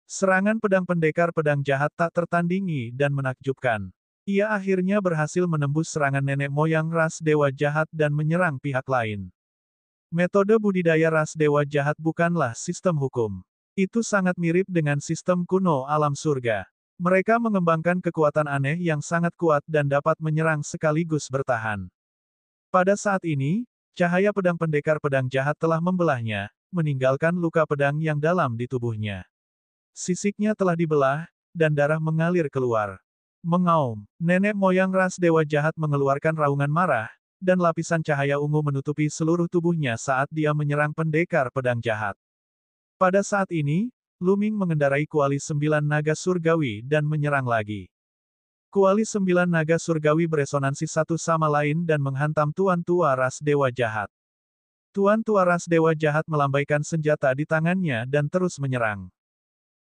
Serangan pedang pendekar pedang jahat tak tertandingi dan menakjubkan. Ia akhirnya berhasil menembus serangan nenek moyang ras dewa jahat dan menyerang pihak lain. Metode budidaya ras dewa jahat bukanlah sistem hukum. Itu sangat mirip dengan sistem kuno alam surga. Mereka mengembangkan kekuatan aneh yang sangat kuat dan dapat menyerang sekaligus bertahan. Pada saat ini, cahaya pedang pendekar pedang jahat telah membelahnya, meninggalkan luka pedang yang dalam di tubuhnya. Sisiknya telah dibelah, dan darah mengalir keluar. Mengaum, nenek moyang ras dewa jahat mengeluarkan raungan marah, dan lapisan cahaya ungu menutupi seluruh tubuhnya saat dia menyerang pendekar pedang jahat. Pada saat ini, Lu Ming mengendarai kuali 9 naga surgawi dan menyerang lagi. Kuali 9 naga surgawi beresonansi satu sama lain dan menghantam Tuan Tua ras dewa jahat. Tuan Tua ras dewa jahat melambaikan senjata di tangannya dan terus menyerang.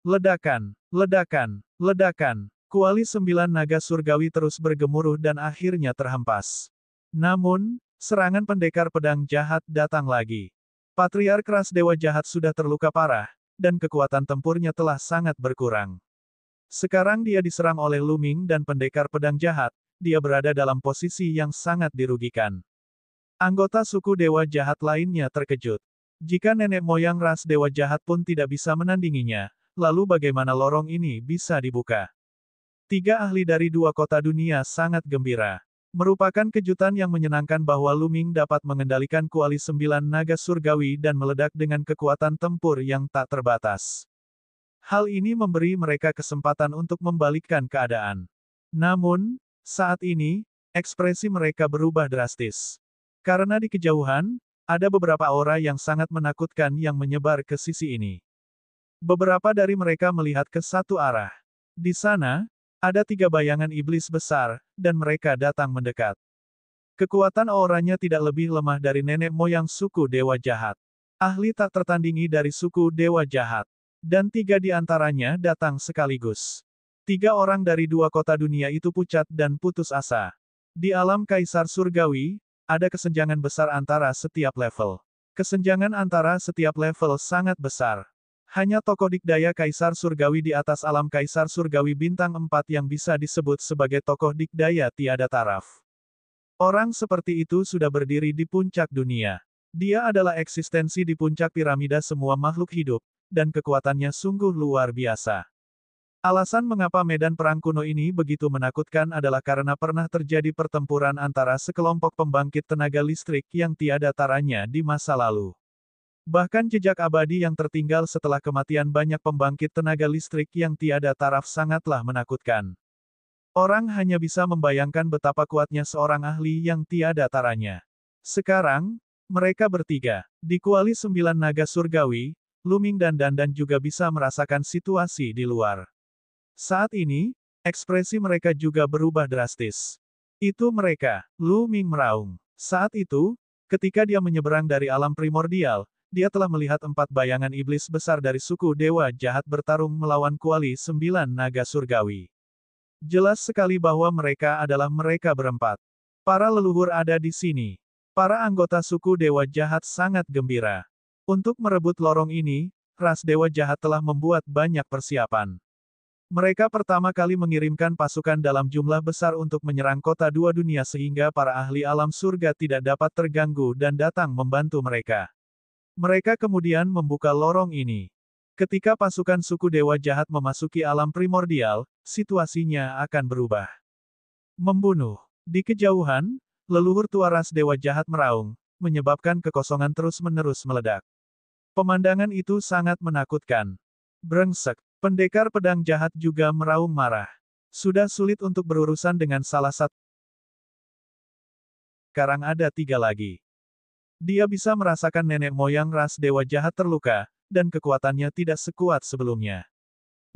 Ledakan, ledakan, ledakan. Kuali 9 naga surgawi terus bergemuruh dan akhirnya terhempas. Namun, serangan pendekar pedang jahat datang lagi. Patriark ras dewa jahat sudah terluka parah, dan kekuatan tempurnya telah sangat berkurang. Sekarang dia diserang oleh Lu Ming dan pendekar pedang jahat, dia berada dalam posisi yang sangat dirugikan. Anggota suku dewa jahat lainnya terkejut. Jika nenek moyang ras dewa jahat pun tidak bisa menandinginya, lalu bagaimana lorong ini bisa dibuka? 3 ahli dari 2 kota dunia sangat gembira. Merupakan kejutan yang menyenangkan bahwa Lu Ming dapat mengendalikan kuali 9 naga surgawi dan meledak dengan kekuatan tempur yang tak terbatas. Hal ini memberi mereka kesempatan untuk membalikkan keadaan. Namun, saat ini, ekspresi mereka berubah drastis. Karena di kejauhan, ada beberapa aura yang sangat menakutkan yang menyebar ke sisi ini. Beberapa dari mereka melihat ke satu arah. Di sana, Ada 3 bayangan iblis besar, dan mereka datang mendekat. Kekuatan auranya tidak lebih lemah dari nenek moyang suku Dewa Jahat. Ahli tak tertandingi dari suku Dewa Jahat. Dan 3 di antaranya datang sekaligus. 3 orang dari 2 kota dunia itu pucat dan putus asa. Di alam Kaisar Surgawi, ada kesenjangan besar antara setiap level. Kesenjangan antara setiap level sangat besar. Hanya tokoh dikdaya Kaisar Surgawi di atas alam Kaisar Surgawi bintang 4 yang bisa disebut sebagai tokoh dikdaya tiada taraf. Orang seperti itu sudah berdiri di puncak dunia. Dia adalah eksistensi di puncak piramida semua makhluk hidup, dan kekuatannya sungguh luar biasa. Alasan mengapa medan perang kuno ini begitu menakutkan adalah karena pernah terjadi pertempuran antara sekelompok pembangkit tenaga listrik yang tiada taranya di masa lalu. Bahkan jejak abadi yang tertinggal setelah kematian banyak pembangkit tenaga listrik yang tiada taraf sangatlah menakutkan. Orang hanya bisa membayangkan betapa kuatnya seorang ahli yang tiada taranya. Sekarang, mereka bertiga, di kuali 9 naga surgawi, Luming dan Dandan juga bisa merasakan situasi di luar. Saat ini, ekspresi mereka juga berubah drastis. Itu mereka, Luming meraung. Saat itu, ketika dia menyeberang dari alam primordial, dia telah melihat 4 bayangan iblis besar dari suku Dewa Jahat bertarung melawan kuali 9 naga surgawi. Jelas sekali bahwa mereka adalah mereka berempat. Para leluhur ada di sini. Para anggota suku Dewa Jahat sangat gembira. Untuk merebut lorong ini, ras Dewa Jahat telah membuat banyak persiapan. Mereka pertama kali mengirimkan pasukan dalam jumlah besar untuk menyerang kota 2 dunia sehingga para ahli alam surga tidak dapat terganggu dan datang membantu mereka. Mereka kemudian membuka lorong ini. Ketika pasukan suku Dewa Jahat memasuki alam primordial, situasinya akan berubah. Membunuh. Di kejauhan, leluhur tua ras Dewa Jahat meraung, menyebabkan kekosongan terus-menerus meledak. Pemandangan itu sangat menakutkan. Brengsek. Pendekar pedang jahat juga meraung marah. Sudah sulit untuk berurusan dengan salah satu. Sekarang ada 3 lagi. Dia bisa merasakan nenek moyang ras Dewa Jahat terluka, dan kekuatannya tidak sekuat sebelumnya.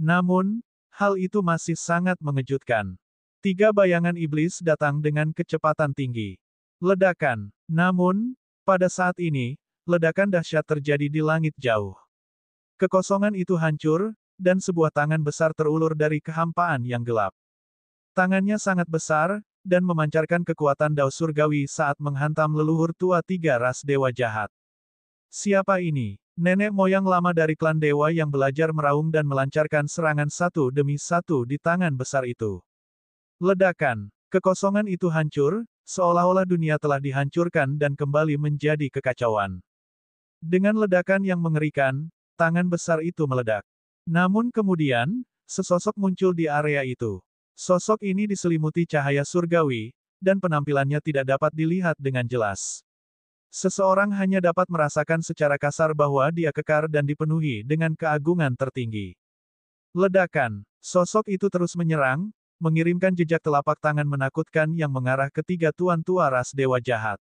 Namun, hal itu masih sangat mengejutkan. 3 bayangan iblis datang dengan kecepatan tinggi. Ledakan. Namun, pada saat ini, ledakan dahsyat terjadi di langit jauh. Kekosongan itu hancur, dan sebuah tangan besar terulur dari kehampaan yang gelap. Tangannya sangat besar, dan memancarkan kekuatan dao surgawi saat menghantam leluhur tua 3 ras Dewa Jahat. Siapa ini? Nenek moyang lama dari klan dewa yang belajar meraung dan melancarkan serangan satu demi satu di tangan besar itu. Ledakan. Kekosongan itu hancur, seolah-olah dunia telah dihancurkan dan kembali menjadi kekacauan. Dengan ledakan yang mengerikan, tangan besar itu meledak. Namun kemudian, sesosok muncul di area itu. Sosok ini diselimuti cahaya surgawi, dan penampilannya tidak dapat dilihat dengan jelas. Seseorang hanya dapat merasakan secara kasar bahwa dia kekar dan dipenuhi dengan keagungan tertinggi. Ledakan. Sosok itu terus menyerang, mengirimkan jejak telapak tangan menakutkan yang mengarah ke 3 tuan tua ras Dewa Jahat.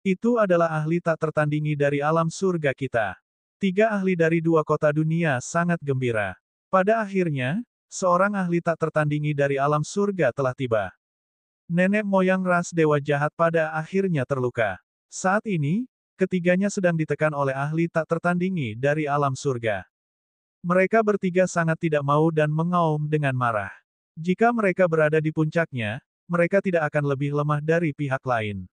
Itu adalah ahli tak tertandingi dari alam surga kita. 3 ahli dari 2 kota dunia sangat gembira. Pada akhirnya, seorang ahli tak tertandingi dari alam surga telah tiba. Nenek moyang ras Dewa Jahat pada akhirnya terluka. Saat ini, ketiganya sedang ditekan oleh ahli tak tertandingi dari alam surga. Mereka bertiga sangat tidak mau dan mengaum dengan marah. Jika mereka berada di puncaknya, mereka tidak akan lebih lemah dari pihak lain.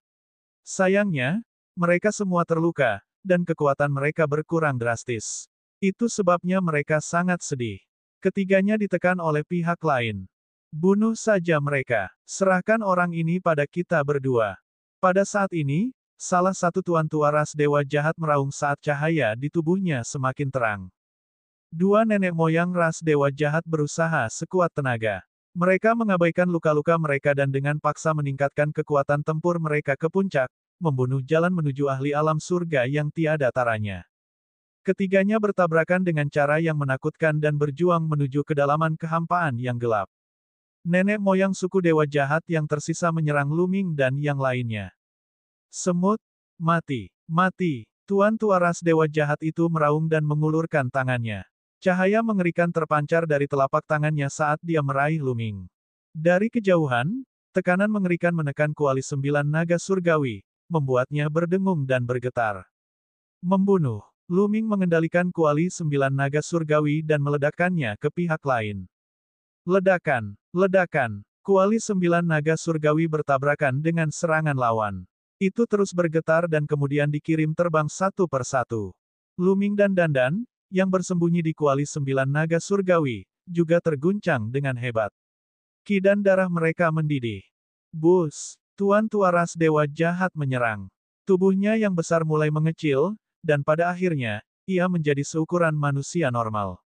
Sayangnya, mereka semua terluka, dan kekuatan mereka berkurang drastis. Itu sebabnya mereka sangat sedih. Ketiganya ditekan oleh pihak lain. Bunuh saja mereka. Serahkan orang ini pada kita berdua. Pada saat ini, salah satu tuan tua ras Dewa Jahat meraung saat cahaya di tubuhnya semakin terang. 2 nenek moyang ras Dewa Jahat berusaha sekuat tenaga. Mereka mengabaikan luka-luka mereka dan dengan paksa meningkatkan kekuatan tempur mereka ke puncak, membunuh jalan menuju ahli alam surga yang tiada taranya. Ketiganya bertabrakan dengan cara yang menakutkan dan berjuang menuju kedalaman kehampaan yang gelap. Nenek moyang suku Dewa Jahat yang tersisa menyerang Luming dan yang lainnya. Semut, mati, mati. Tuan tua ras Dewa Jahat itu meraung dan mengulurkan tangannya. Cahaya mengerikan terpancar dari telapak tangannya saat dia meraih Luming. Dari kejauhan, tekanan mengerikan menekan kuali 9 naga surgawi, membuatnya berdengung dan bergetar. Membunuh. Luming mengendalikan kuali 9 naga surgawi dan meledakkannya ke pihak lain. Ledakan. Ledakan. Kuali 9 naga surgawi bertabrakan dengan serangan lawan. Itu terus bergetar dan kemudian dikirim terbang satu persatu. Luming dan Dandan, yang bersembunyi di kuali 9 naga surgawi, juga terguncang dengan hebat. Ki dan darah mereka mendidih. Bus, Tuan Tua ras dewa jahat menyerang. Tubuhnya yang besar mulai mengecil, dan pada akhirnya, ia menjadi seukuran manusia normal.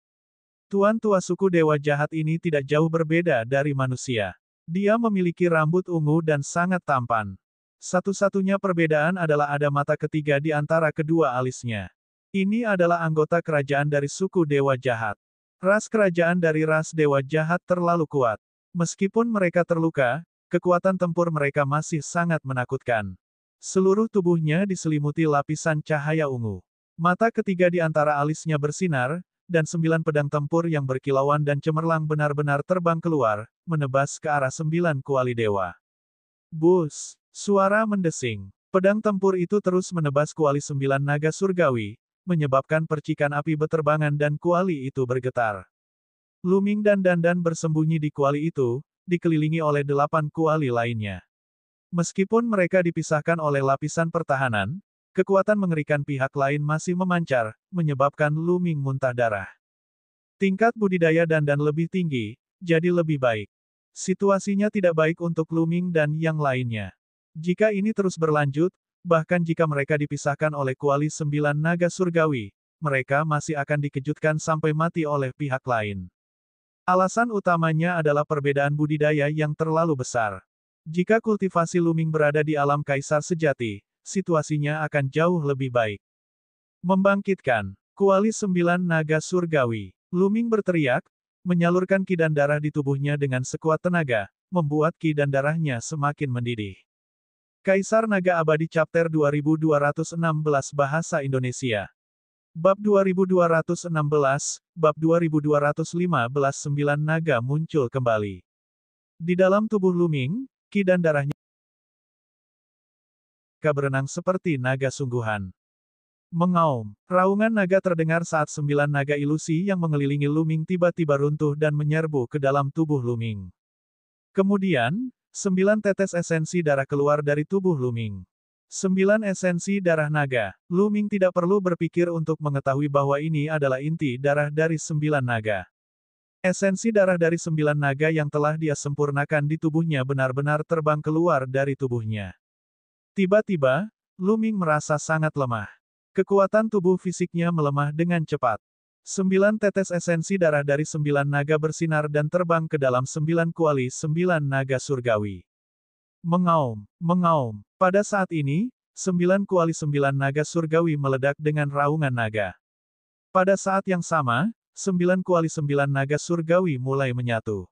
Tuan Tua suku dewa jahat ini tidak jauh berbeda dari manusia. Dia memiliki rambut ungu dan sangat tampan. Satu-satunya perbedaan adalah ada mata ketiga di antara kedua alisnya. Ini adalah anggota kerajaan dari suku dewa jahat. Ras kerajaan dari ras dewa jahat terlalu kuat. Meskipun mereka terluka, kekuatan tempur mereka masih sangat menakutkan. Seluruh tubuhnya diselimuti lapisan cahaya ungu. Mata ketiga di antara alisnya bersinar, dan 9 pedang tempur yang berkilauan dan cemerlang benar-benar terbang keluar, menebas ke arah 9 kuali dewa. Bus! Suara mendesing. Pedang tempur itu terus menebas kuali 9 naga surgawi, menyebabkan percikan api beterbangan dan kuali itu bergetar. Luming dan Dandan bersembunyi di kuali itu, dikelilingi oleh 8 kuali lainnya. Meskipun mereka dipisahkan oleh lapisan pertahanan, kekuatan mengerikan pihak lain masih memancar, menyebabkan Luming muntah darah. Tingkat budidaya Dandan lebih tinggi, jadi lebih baik. Situasinya tidak baik untuk Luming dan yang lainnya. Jika ini terus berlanjut, bahkan jika mereka dipisahkan oleh kuali 9 naga surgawi, mereka masih akan dikejutkan sampai mati oleh pihak lain. Alasan utamanya adalah perbedaan budidaya yang terlalu besar. Jika kultivasi Luming berada di alam kaisar sejati, situasinya akan jauh lebih baik. Membangkitkan kuali 9 naga surgawi. Luming berteriak, menyalurkan ki dan darah di tubuhnya dengan sekuat tenaga, membuat ki dan darahnya semakin mendidih. Kaisar Naga Abadi Chapter 2216 Bahasa Indonesia. Bab 2216, Bab 2215 9 naga muncul kembali. Di dalam tubuh Luming, ki dan darahnya berenang seperti naga sungguhan. Mengaum. Raungan naga terdengar saat 9 naga ilusi yang mengelilingi Luming tiba-tiba runtuh dan menyerbu ke dalam tubuh Luming. Kemudian, 9 tetes esensi darah keluar dari tubuh Luming. 9 esensi darah naga. Luming tidak perlu berpikir untuk mengetahui bahwa ini adalah inti darah dari 9 naga. Esensi darah dari 9 naga yang telah dia sempurnakan di tubuhnya benar-benar terbang keluar dari tubuhnya. Tiba-tiba, Luming merasa sangat lemah. Kekuatan tubuh fisiknya melemah dengan cepat. 9 tetes esensi darah dari 9 naga bersinar dan terbang ke dalam 9 kuali 9 naga surgawi. Mengaum, mengaum. Pada saat ini, 9 kuali 9 naga surgawi meledak dengan raungan naga. Pada saat yang sama, 9 kuali 9 naga surgawi mulai menyatu.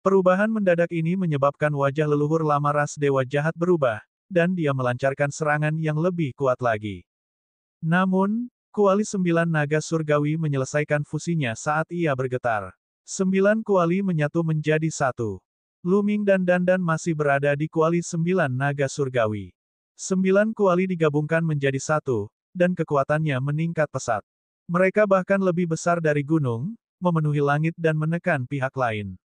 Perubahan mendadak ini menyebabkan wajah leluhur lama ras dewa jahat berubah, dan dia melancarkan serangan yang lebih kuat lagi. Namun, kuali 9 naga surgawi menyelesaikan fusinya saat ia bergetar. 9 kuali menyatu menjadi satu. Luming dan Dandan masih berada di kuali 9 naga surgawi. 9 kuali digabungkan menjadi satu, dan kekuatannya meningkat pesat. Mereka bahkan lebih besar dari gunung, memenuhi langit dan menekan pihak lain.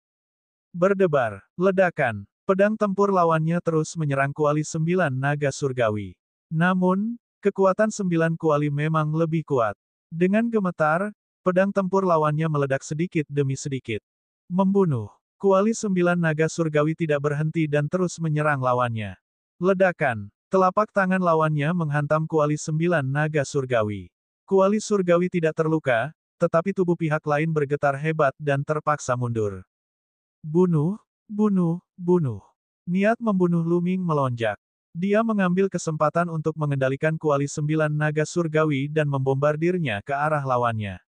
Berdebar, ledakan, pedang tempur lawannya terus menyerang kuali 9 naga surgawi. Namun, kekuatan 9 kuali memang lebih kuat. Dengan gemetar, pedang tempur lawannya meledak sedikit demi sedikit. Membunuh. Kuali 9 naga surgawi tidak berhenti dan terus menyerang lawannya. Ledakan. Telapak tangan lawannya menghantam kuali 9 naga surgawi. Kuali surgawi tidak terluka, tetapi tubuh pihak lain bergetar hebat dan terpaksa mundur. Bunuh, bunuh, bunuh. Niat membunuh Luming melonjak. Dia mengambil kesempatan untuk mengendalikan kuali 9 naga surgawi dan membombardirnya ke arah lawannya.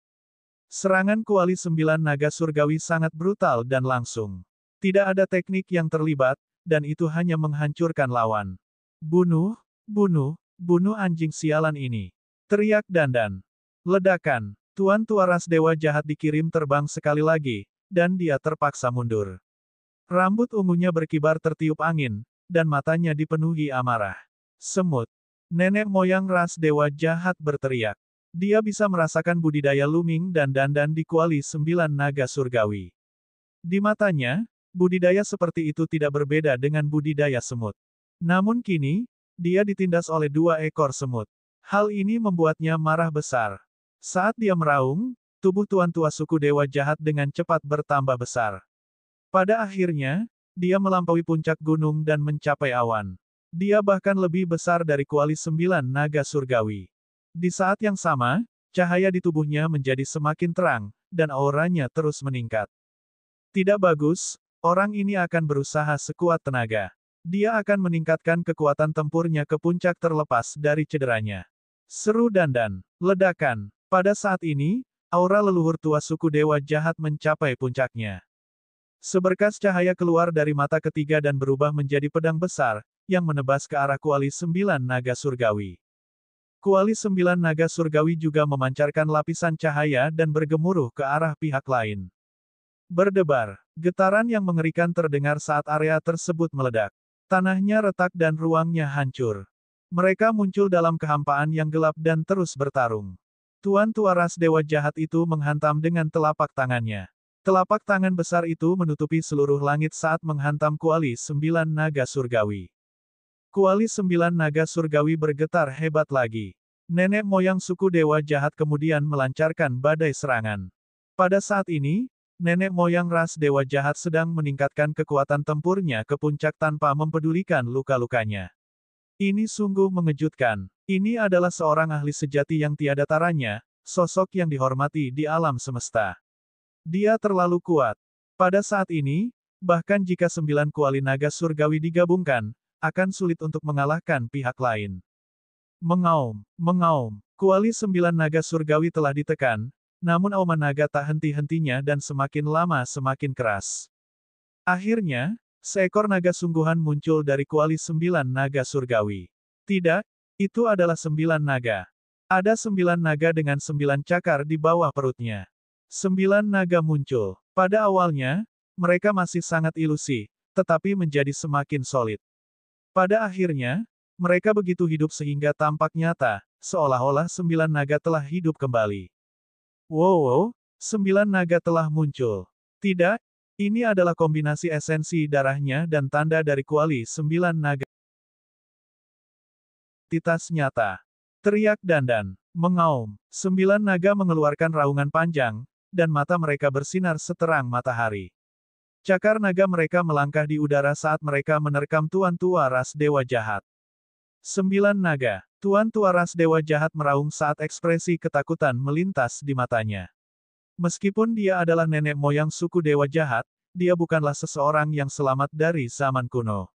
Serangan kuali 9 naga surgawi sangat brutal dan langsung. Tidak ada teknik yang terlibat, dan itu hanya menghancurkan lawan. Bunuh, bunuh, bunuh anjing sialan ini. Teriak Dandan. Ledakan. Tuan tua ras dewa jahat dikirim terbang sekali lagi, dan dia terpaksa mundur. Rambut ungunya berkibar tertiup angin, dan matanya dipenuhi amarah. Semut. Nenek moyang ras dewa jahat berteriak. Dia bisa merasakan budidaya Luming dan Dandan di kuali 9 naga surgawi. Di matanya, budidaya seperti itu tidak berbeda dengan budidaya semut. Namun kini, dia ditindas oleh 2 ekor semut. Hal ini membuatnya marah besar. Saat dia meraung, tubuh tuan tua suku dewa jahat dengan cepat bertambah besar. Pada akhirnya, dia melampaui puncak gunung dan mencapai awan. Dia bahkan lebih besar dari kuali 9 naga surgawi. Di saat yang sama, cahaya di tubuhnya menjadi semakin terang, dan auranya terus meningkat. Tidak bagus, orang ini akan berusaha sekuat tenaga. Dia akan meningkatkan kekuatan tempurnya ke puncak terlepas dari cederanya. Seru Dandan. Ledakan. Pada saat ini, aura leluhur tua suku dewa jahat mencapai puncaknya. Seberkas cahaya keluar dari mata ketiga dan berubah menjadi pedang besar, yang menebas ke arah kuali 9 naga surgawi. Kuali 9 naga surgawi juga memancarkan lapisan cahaya dan bergemuruh ke arah pihak lain. Berdebar. Getaran yang mengerikan terdengar saat area tersebut meledak. Tanahnya retak dan ruangnya hancur. Mereka muncul dalam kehampaan yang gelap dan terus bertarung. Tuan tua ras dewa jahat itu menghantam dengan telapak tangannya. Telapak tangan besar itu menutupi seluruh langit saat menghantam kuali 9 naga surgawi. Kuali 9 naga surgawi bergetar hebat lagi. Nenek moyang suku dewa jahat kemudian melancarkan badai serangan. Pada saat ini, nenek moyang ras dewa jahat sedang meningkatkan kekuatan tempurnya ke puncak tanpa mempedulikan luka-lukanya. Ini sungguh mengejutkan. Ini adalah seorang ahli sejati yang tiada taranya, sosok yang dihormati di alam semesta. Dia terlalu kuat. Pada saat ini, bahkan jika 9 kuali naga surgawi digabungkan, akan sulit untuk mengalahkan pihak lain. Mengaum, mengaum. Kuali 9 naga surgawi telah ditekan, namun auman naga tak henti-hentinya dan semakin lama semakin keras. Akhirnya, seekor naga sungguhan muncul dari kuali 9 naga surgawi. Tidak, itu adalah 9 naga. Ada 9 naga dengan 9 cakar di bawah perutnya. 9 naga muncul. Pada awalnya, mereka masih sangat ilusi, tetapi menjadi semakin solid. Pada akhirnya, mereka begitu hidup sehingga tampak nyata, seolah-olah 9 naga telah hidup kembali. Wow, 9 naga telah muncul. Tidak, ini adalah kombinasi esensi darahnya dan tanda dari kuali 9 naga. Titas nyata. Teriak Dandan. Mengaum. 9 naga mengeluarkan raungan panjang, dan mata mereka bersinar seterang matahari. Cakar naga mereka melangkah di udara saat mereka menerkam tuan tua ras dewa jahat. 9 naga. Tuan tua ras dewa jahat meraung saat ekspresi ketakutan melintas di matanya. Meskipun dia adalah nenek moyang suku dewa jahat, dia bukanlah seseorang yang selamat dari zaman kuno.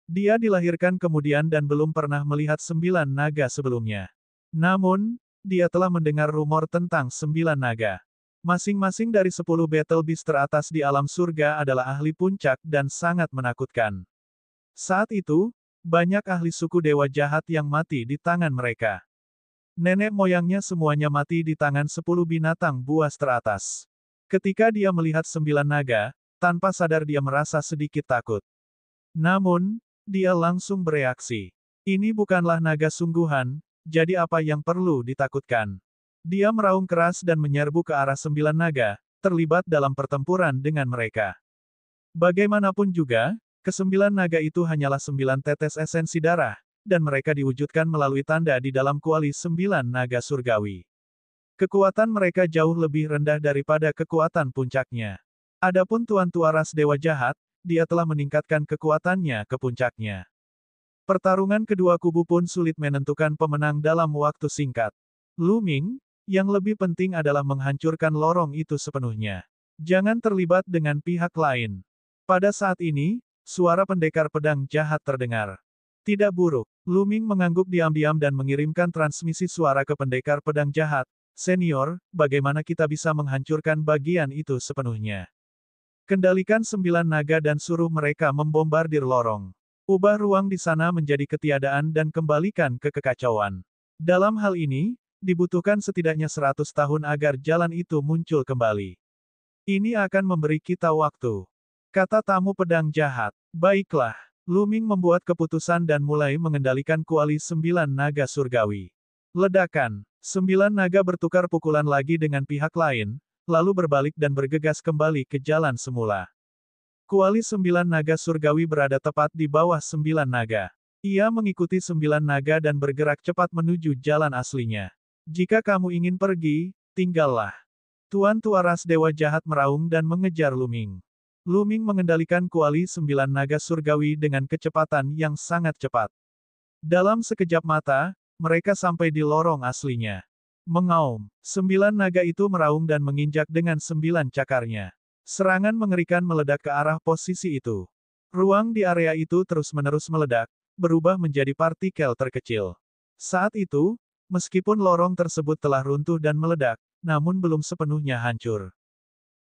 Dia dilahirkan kemudian dan belum pernah melihat 9 naga sebelumnya. Namun, dia telah mendengar rumor tentang 9 naga. Masing-masing dari 10 battle beast teratas di alam surga adalah ahli puncak dan sangat menakutkan. Saat itu, banyak ahli suku dewa jahat yang mati di tangan mereka. Nenek moyangnya semuanya mati di tangan 10 binatang buas teratas. Ketika dia melihat 9 naga, tanpa sadar dia merasa sedikit takut. Namun, dia langsung bereaksi. Ini bukanlah naga sungguhan, jadi apa yang perlu ditakutkan? Dia meraung keras dan menyerbu ke arah 9 naga, terlibat dalam pertempuran dengan mereka. Bagaimanapun juga, ke-9 naga itu hanyalah 9 tetes esensi darah, dan mereka diwujudkan melalui tanda di dalam kuali 9 naga surgawi. Kekuatan mereka jauh lebih rendah daripada kekuatan puncaknya. Adapun tuan tua ras dewa jahat, dia telah meningkatkan kekuatannya ke puncaknya. Pertarungan kedua kubu pun sulit menentukan pemenang dalam waktu singkat. Luming, yang lebih penting adalah menghancurkan lorong itu sepenuhnya. Jangan terlibat dengan pihak lain. Pada saat ini, suara pendekar pedang jahat terdengar. Tidak buruk. Luming mengangguk diam-diam dan mengirimkan transmisi suara ke pendekar pedang jahat. Senior, bagaimana kita bisa menghancurkan bagian itu sepenuhnya? Kendalikan 9 naga dan suruh mereka membombardir lorong. Ubah ruang di sana menjadi ketiadaan dan kembalikan ke kekacauan. Dalam hal ini, dibutuhkan setidaknya 100 tahun agar jalan itu muncul kembali. Ini akan memberi kita waktu. Kata tamu pedang jahat. Baiklah. Luming membuat keputusan dan mulai mengendalikan kuali 9 naga surgawi. Ledakan. 9 naga bertukar pukulan lagi dengan pihak lain, lalu berbalik dan bergegas kembali ke jalan semula. Kuali 9 naga surgawi berada tepat di bawah 9 naga. Ia mengikuti 9 naga dan bergerak cepat menuju jalan aslinya. Jika kamu ingin pergi, tinggallah. Tuan Tua Ras Dewa Jahat meraung dan mengejar Luming. Luming mengendalikan kuali 9 naga surgawi dengan kecepatan yang sangat cepat. Dalam sekejap mata, mereka sampai di lorong aslinya. Mengaum, 9 naga itu meraung dan menginjak dengan 9 cakarnya. Serangan mengerikan meledak ke arah posisi itu. Ruang di area itu terus-menerus meledak, berubah menjadi partikel terkecil. Saat itu, meskipun lorong tersebut telah runtuh dan meledak, namun belum sepenuhnya hancur.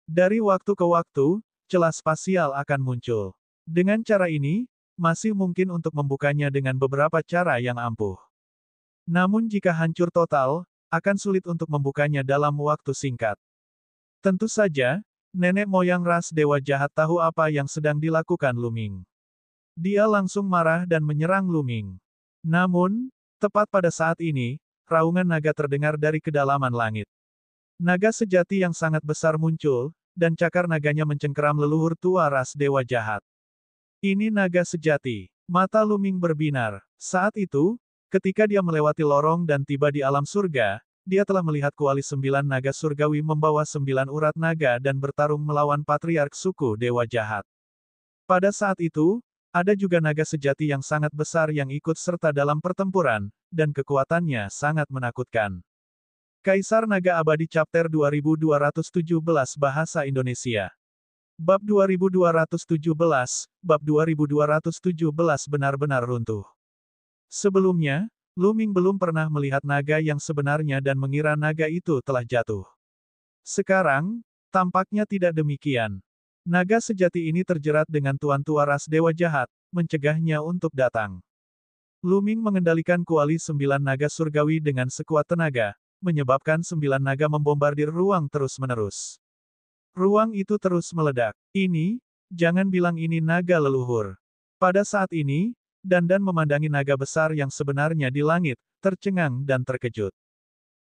Dari waktu ke waktu, celah spasial akan muncul. Dengan cara ini, masih mungkin untuk membukanya dengan beberapa cara yang ampuh. Namun jika hancur total, akan sulit untuk membukanya dalam waktu singkat. Tentu saja, nenek moyang ras dewa jahat tahu apa yang sedang dilakukan Luming. Dia langsung marah dan menyerang Luming. Namun, tepat pada saat ini, raungan naga terdengar dari kedalaman langit. Naga sejati yang sangat besar muncul, dan cakar naganya mencengkeram leluhur tua ras dewa jahat. Ini naga sejati. Mata Luming berbinar. Saat itu, ketika dia melewati lorong dan tiba di alam surga, dia telah melihat kuali 9 naga surgawi membawa 9 urat naga dan bertarung melawan patriark suku dewa jahat. Pada saat itu, ada juga naga sejati yang sangat besar yang ikut serta dalam pertempuran, dan kekuatannya sangat menakutkan. Kaisar Naga Abadi Chapter 2217 Bahasa Indonesia. Bab 2217, Bab 2217 benar-benar runtuh. Sebelumnya, Luming belum pernah melihat naga yang sebenarnya dan mengira naga itu telah jatuh. Sekarang, tampaknya tidak demikian. Naga sejati ini terjerat dengan Tuan Tua Ras Dewa Jahat, mencegahnya untuk datang. Luming mengendalikan kuali 9 naga surgawi dengan sekuat tenaga, menyebabkan 9 naga membombardir ruang terus-menerus. Ruang itu terus meledak. Ini, jangan bilang ini naga leluhur. Pada saat ini, Dandan memandangi naga besar yang sebenarnya di langit, tercengang dan terkejut.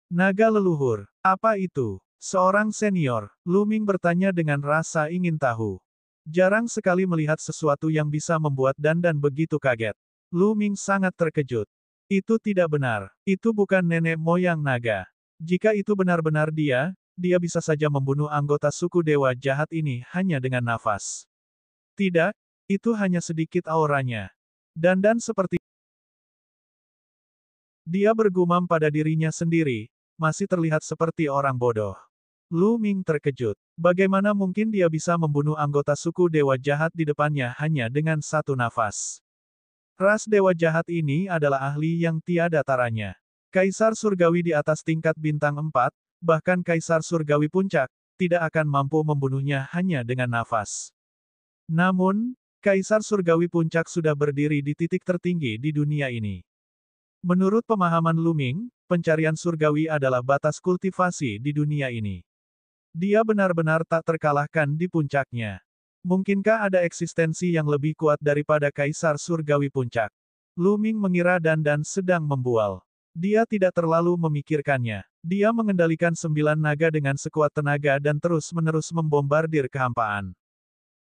Naga leluhur, apa itu? Seorang senior, Luming bertanya dengan rasa ingin tahu. Jarang sekali melihat sesuatu yang bisa membuat Dandan begitu kaget. Luming sangat terkejut. Itu tidak benar. Itu bukan nenek moyang naga. Jika itu benar-benar dia bisa saja membunuh anggota suku dewa jahat ini hanya dengan nafas. Tidak, itu hanya sedikit auranya. Dandan seperti dia bergumam pada dirinya sendiri, masih terlihat seperti orang bodoh. Luming terkejut. Bagaimana mungkin dia bisa membunuh anggota suku dewa jahat di depannya hanya dengan satu nafas? Ras dewa jahat ini adalah ahli yang tiada taranya. Kaisar surgawi di atas tingkat bintang 4, bahkan kaisar surgawi puncak, tidak akan mampu membunuhnya hanya dengan nafas. Namun, kaisar surgawi puncak sudah berdiri di titik tertinggi di dunia ini. Menurut pemahaman Luming, pencarian surgawi adalah batas kultivasi di dunia ini. Dia benar-benar tak terkalahkan di puncaknya. Mungkinkah ada eksistensi yang lebih kuat daripada kaisar surgawi puncak? Luming mengira Dandan sedang membual. Dia tidak terlalu memikirkannya. Dia mengendalikan 9 naga dengan sekuat tenaga dan terus-menerus membombardir kehampaan.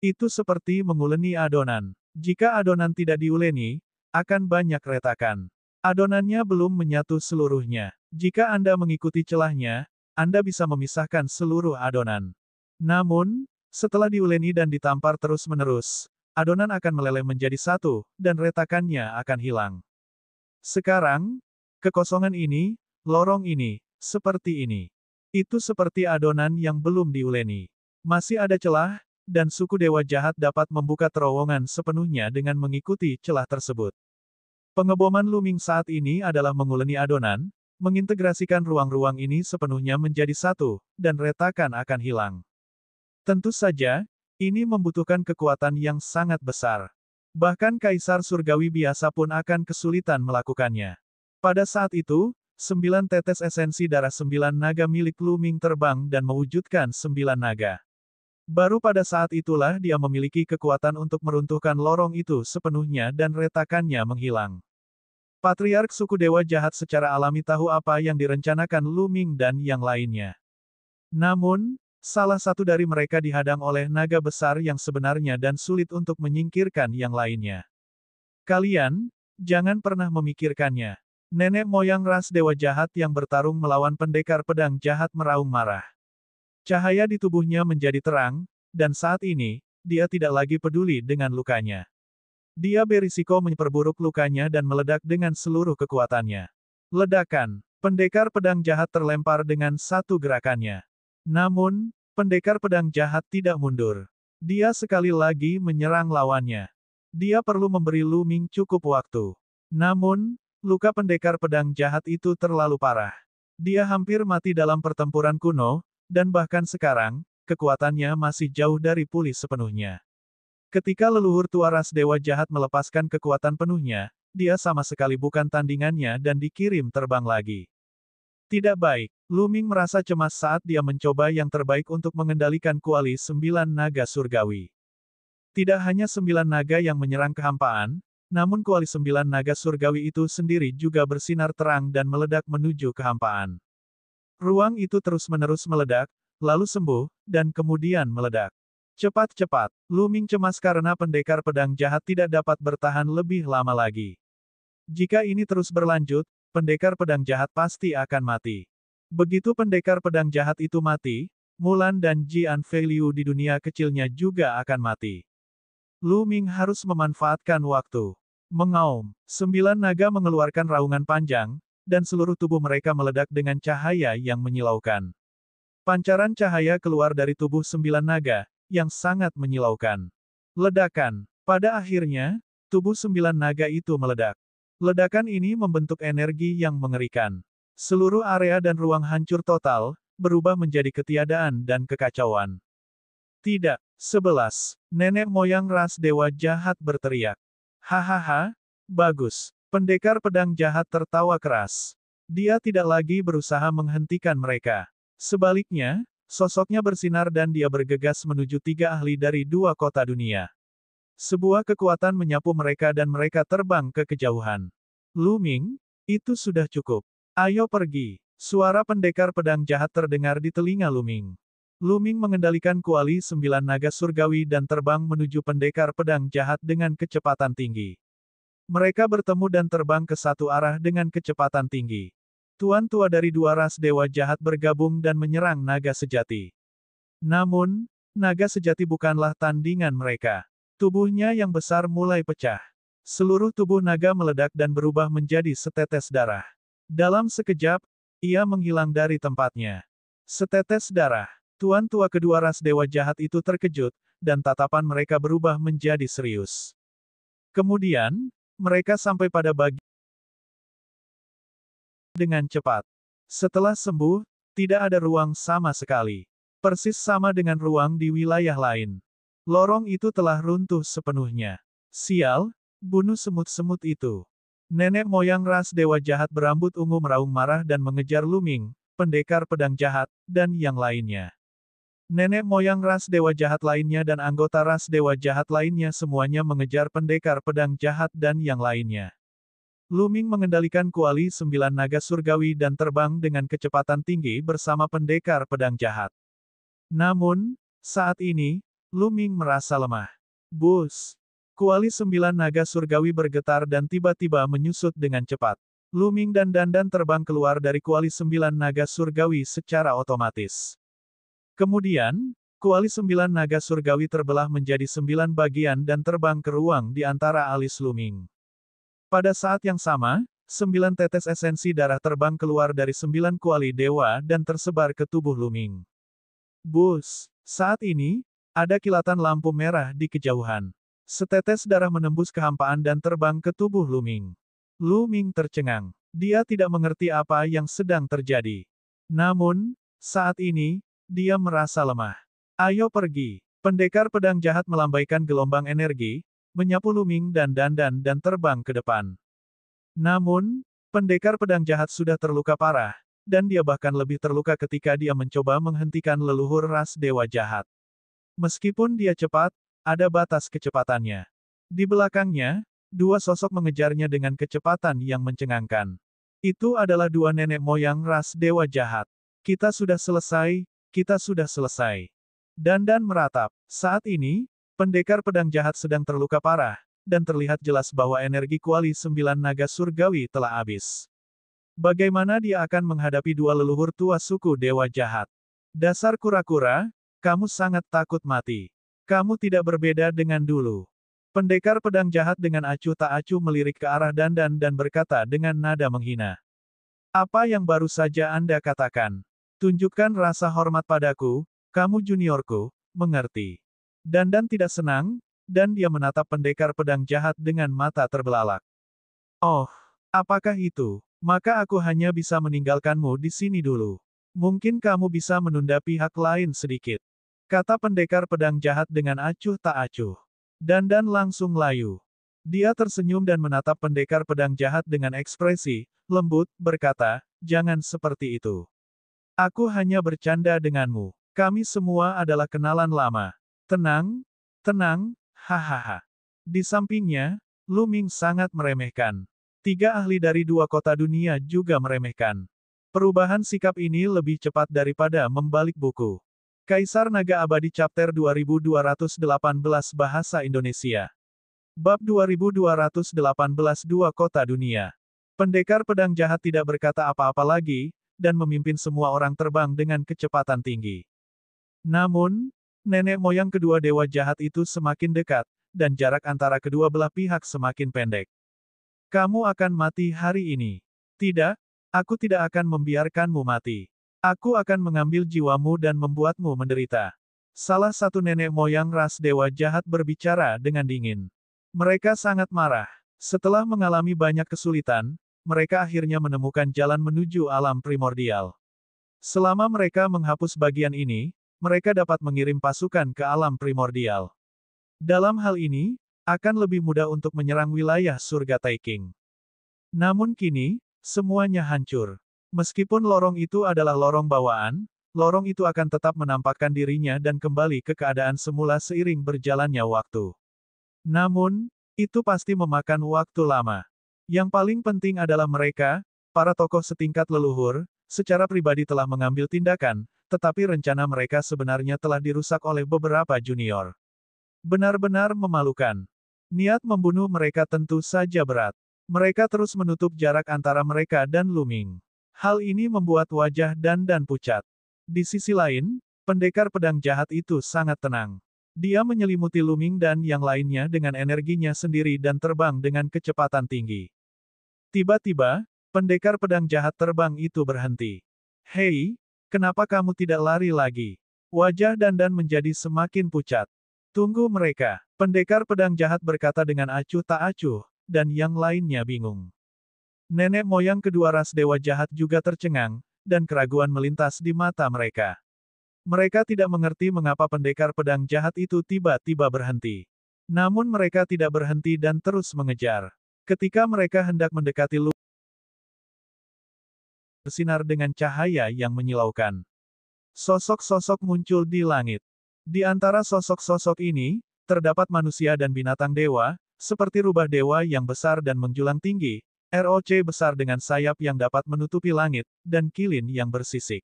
Itu seperti menguleni adonan. Jika adonan tidak diuleni, akan banyak retakan. Adonannya belum menyatu seluruhnya. Jika Anda mengikuti celahnya, Anda bisa memisahkan seluruh adonan. Namun, setelah diuleni dan ditampar terus-menerus, adonan akan meleleh menjadi satu, dan retakannya akan hilang. Sekarang, kekosongan ini, lorong ini, seperti ini. Itu seperti adonan yang belum diuleni. Masih ada celah, dan suku dewa jahat dapat membuka terowongan sepenuhnya dengan mengikuti celah tersebut. Pengeboman Luming saat ini adalah menguleni adonan, mengintegrasikan ruang-ruang ini sepenuhnya menjadi satu, dan retakan akan hilang. Tentu saja, ini membutuhkan kekuatan yang sangat besar. Bahkan kaisar surgawi biasa pun akan kesulitan melakukannya. Pada saat itu, 9 tetes esensi darah 9 naga milik Luming terbang dan mewujudkan 9 naga. Baru pada saat itulah dia memiliki kekuatan untuk meruntuhkan lorong itu sepenuhnya dan retakannya menghilang. Patriark suku Dewa Jahat secara alami tahu apa yang direncanakan Luming dan yang lainnya. Namun, salah satu dari mereka dihadang oleh naga besar yang sebenarnya dan sulit untuk menyingkirkan yang lainnya. Kalian, jangan pernah memikirkannya. Nenek moyang ras Dewa Jahat yang bertarung melawan pendekar pedang jahat meraung marah. Cahaya di tubuhnya menjadi terang, dan saat ini, dia tidak lagi peduli dengan lukanya. Dia berisiko memperburuk lukanya dan meledak dengan seluruh kekuatannya. Ledakan. Pendekar pedang jahat terlempar dengan satu gerakannya. Namun, pendekar pedang jahat tidak mundur. Dia sekali lagi menyerang lawannya. Dia perlu memberi Luming cukup waktu. Namun, luka pendekar pedang jahat itu terlalu parah. Dia hampir mati dalam pertempuran kuno, dan bahkan sekarang, kekuatannya masih jauh dari pulih sepenuhnya. Ketika leluhur tua ras Dewa Jahat melepaskan kekuatan penuhnya, dia sama sekali bukan tandingannya dan dikirim terbang lagi. Tidak baik. Luming merasa cemas saat dia mencoba yang terbaik untuk mengendalikan kuali 9 naga surgawi. Tidak hanya 9 naga yang menyerang kehampaan, namun kuali 9 naga surgawi itu sendiri juga bersinar terang dan meledak menuju kehampaan. Ruang itu terus-menerus meledak, lalu sembuh, dan kemudian meledak. Cepat-cepat, Luming cemas karena pendekar pedang jahat tidak dapat bertahan lebih lama lagi. Jika ini terus berlanjut, pendekar pedang jahat pasti akan mati. Begitu pendekar pedang jahat itu mati, Mulan dan Jian Feiliu di dunia kecilnya juga akan mati. Luming harus memanfaatkan waktu. Mengaum, 9 naga mengeluarkan raungan panjang, dan seluruh tubuh mereka meledak dengan cahaya yang menyilaukan. Pancaran cahaya keluar dari tubuh 9 naga, yang sangat menyilaukan. Ledakan. Pada akhirnya, tubuh 9 naga itu meledak. Ledakan ini membentuk energi yang mengerikan. Seluruh area dan ruang hancur total, berubah menjadi ketiadaan dan kekacauan. Tidak. 11. Nenek moyang ras Dewa Jahat berteriak. Hahaha, bagus. Pendekar pedang jahat tertawa keras. Dia tidak lagi berusaha menghentikan mereka. Sebaliknya, sosoknya bersinar dan dia bergegas menuju 3 ahli dari 2 kota dunia. Sebuah kekuatan menyapu mereka dan mereka terbang ke kejauhan. Luming, itu sudah cukup. Ayo pergi. Suara pendekar pedang jahat terdengar di telinga Luming. Luming mengendalikan kuali 9 naga surgawi dan terbang menuju pendekar pedang jahat dengan kecepatan tinggi. Mereka bertemu dan terbang ke satu arah dengan kecepatan tinggi. Tuan tua dari 2 ras Dewa Jahat bergabung dan menyerang naga sejati. Namun, naga sejati bukanlah tandingan mereka. Tubuhnya yang besar mulai pecah. Seluruh tubuh naga meledak dan berubah menjadi setetes darah. Dalam sekejap, ia menghilang dari tempatnya. Setetes darah. Tuan tua kedua ras Dewa Jahat itu terkejut, dan tatapan mereka berubah menjadi serius. Kemudian, mereka sampai pada bagian dengan cepat. Setelah sembuh, tidak ada ruang sama sekali. Persis sama dengan ruang di wilayah lain. Lorong itu telah runtuh sepenuhnya. Sial, bunuh semut-semut itu. Nenek moyang ras Dewa Jahat berambut ungu meraung marah dan mengejar Luming, pendekar pedang jahat, dan yang lainnya. Nenek moyang ras Dewa Jahat lainnya dan anggota ras Dewa Jahat lainnya semuanya mengejar pendekar pedang jahat dan yang lainnya. Luming mengendalikan kuali 9 naga surgawi dan terbang dengan kecepatan tinggi bersama pendekar pedang jahat. Namun, saat ini, Luming merasa lemah. Bus! Kuali 9 naga surgawi bergetar dan tiba-tiba menyusut dengan cepat. Luming dan Dandan terbang keluar dari kuali 9 naga surgawi secara otomatis. Kemudian, kuali 9 naga surgawi terbelah menjadi 9 bagian dan terbang ke ruang di antara alis Luming. Pada saat yang sama, 9 tetes esensi darah terbang keluar dari 9 kuali dewa dan tersebar ke tubuh Luming. Bus! Saat ini, ada kilatan lampu merah di kejauhan. Setetes darah menembus kehampaan dan terbang ke tubuh Luming. Luming tercengang. Dia tidak mengerti apa yang sedang terjadi. Namun, saat ini, dia merasa lemah. Ayo pergi. Pendekar pedang jahat melambaikan gelombang energi, menyapu Luming dan Dandan dan terbang ke depan. Namun, Pendekar pedang jahat sudah terluka parah, dan dia bahkan lebih terluka ketika dia mencoba menghentikan leluhur ras dewa jahat. Meskipun dia cepat, ada batas kecepatannya. Di belakangnya, dua sosok mengejarnya dengan kecepatan yang mencengangkan. Itu adalah dua nenek moyang ras dewa jahat. Kita sudah selesai, kita sudah selesai. Dandan meratap. Saat ini, pendekar pedang jahat sedang terluka parah, dan terlihat jelas bahwa energi kuali 9 naga surgawi telah habis. Bagaimana dia akan menghadapi dua leluhur tua suku dewa jahat? Dasar kura-kura, kamu sangat takut mati. Kamu tidak berbeda dengan dulu. Pendekar pedang jahat dengan acuh tak acuh melirik ke arah Dandan dan berkata dengan nada menghina. Apa yang baru saja Anda katakan? Tunjukkan rasa hormat padaku, kamu juniorku, mengerti. Dandan tidak senang, dan dia menatap pendekar pedang jahat dengan mata terbelalak. Oh, apakah itu? Maka aku hanya bisa meninggalkanmu di sini dulu. Mungkin kamu bisa menunda pihak lain sedikit. Kata pendekar pedang jahat dengan acuh tak acuh. Dandan langsung layu. Dia tersenyum dan menatap pendekar pedang jahat dengan ekspresi lembut, berkata, jangan seperti itu. Aku hanya bercanda denganmu. Kami semua adalah kenalan lama. Tenang, tenang, hahaha. Di sampingnya, Lu Ming sangat meremehkan. 3 ahli dari 2 kota dunia juga meremehkan. Perubahan sikap ini lebih cepat daripada membalik buku. Kaisar Naga Abadi Chapter 2218 Bahasa Indonesia. Bab 2218 2 Kota Dunia. Pendekar pedang jahat tidak berkata apa-apa lagi, dan memimpin semua orang terbang dengan kecepatan tinggi. Namun, nenek moyang kedua dewa jahat itu semakin dekat, dan jarak antara kedua belah pihak semakin pendek. Kamu akan mati hari ini. Tidak, aku tidak akan membiarkanmu mati. Aku akan mengambil jiwamu dan membuatmu menderita. Salah satu nenek moyang ras dewa jahat berbicara dengan dingin. Mereka sangat marah. Setelah mengalami banyak kesulitan, mereka akhirnya menemukan jalan menuju alam primordial. Selama mereka menghapus bagian ini, mereka dapat mengirim pasukan ke alam primordial. Dalam hal ini, akan lebih mudah untuk menyerang wilayah surga Taikang. Namun kini, semuanya hancur. Meskipun lorong itu adalah lorong bawaan, lorong itu akan tetap menampakkan dirinya dan kembali ke keadaan semula seiring berjalannya waktu. Namun, itu pasti memakan waktu lama. Yang paling penting adalah mereka, para tokoh setingkat leluhur, secara pribadi telah mengambil tindakan, tetapi rencana mereka sebenarnya telah dirusak oleh beberapa junior. Benar-benar memalukan. Niat membunuh mereka tentu saja berat. Mereka terus menutup jarak antara mereka dan Lu Ming. Hal ini membuat wajah Dandan pucat. Di sisi lain, pendekar pedang jahat itu sangat tenang. Dia menyelimuti Lu Ming dan yang lainnya dengan energinya sendiri dan terbang dengan kecepatan tinggi. Tiba-tiba, pendekar pedang jahat terbang itu berhenti. Hei, kenapa kamu tidak lari lagi? Wajah Dandan menjadi semakin pucat. Tunggu mereka. Pendekar pedang jahat berkata dengan acuh tak acuh, dan yang lainnya bingung. Nenek moyang kedua ras dewa jahat juga tercengang, dan keraguan melintas di mata mereka. Mereka tidak mengerti mengapa pendekar pedang jahat itu tiba-tiba berhenti. Namun mereka tidak berhenti dan terus mengejar. Ketika mereka hendak mendekati Lu, bersinar dengan cahaya yang menyilaukan. Sosok-sosok muncul di langit. Di antara sosok-sosok ini, terdapat manusia dan binatang dewa, seperti rubah dewa yang besar dan menjulang tinggi, ROC besar dengan sayap yang dapat menutupi langit, dan kilin yang bersisik.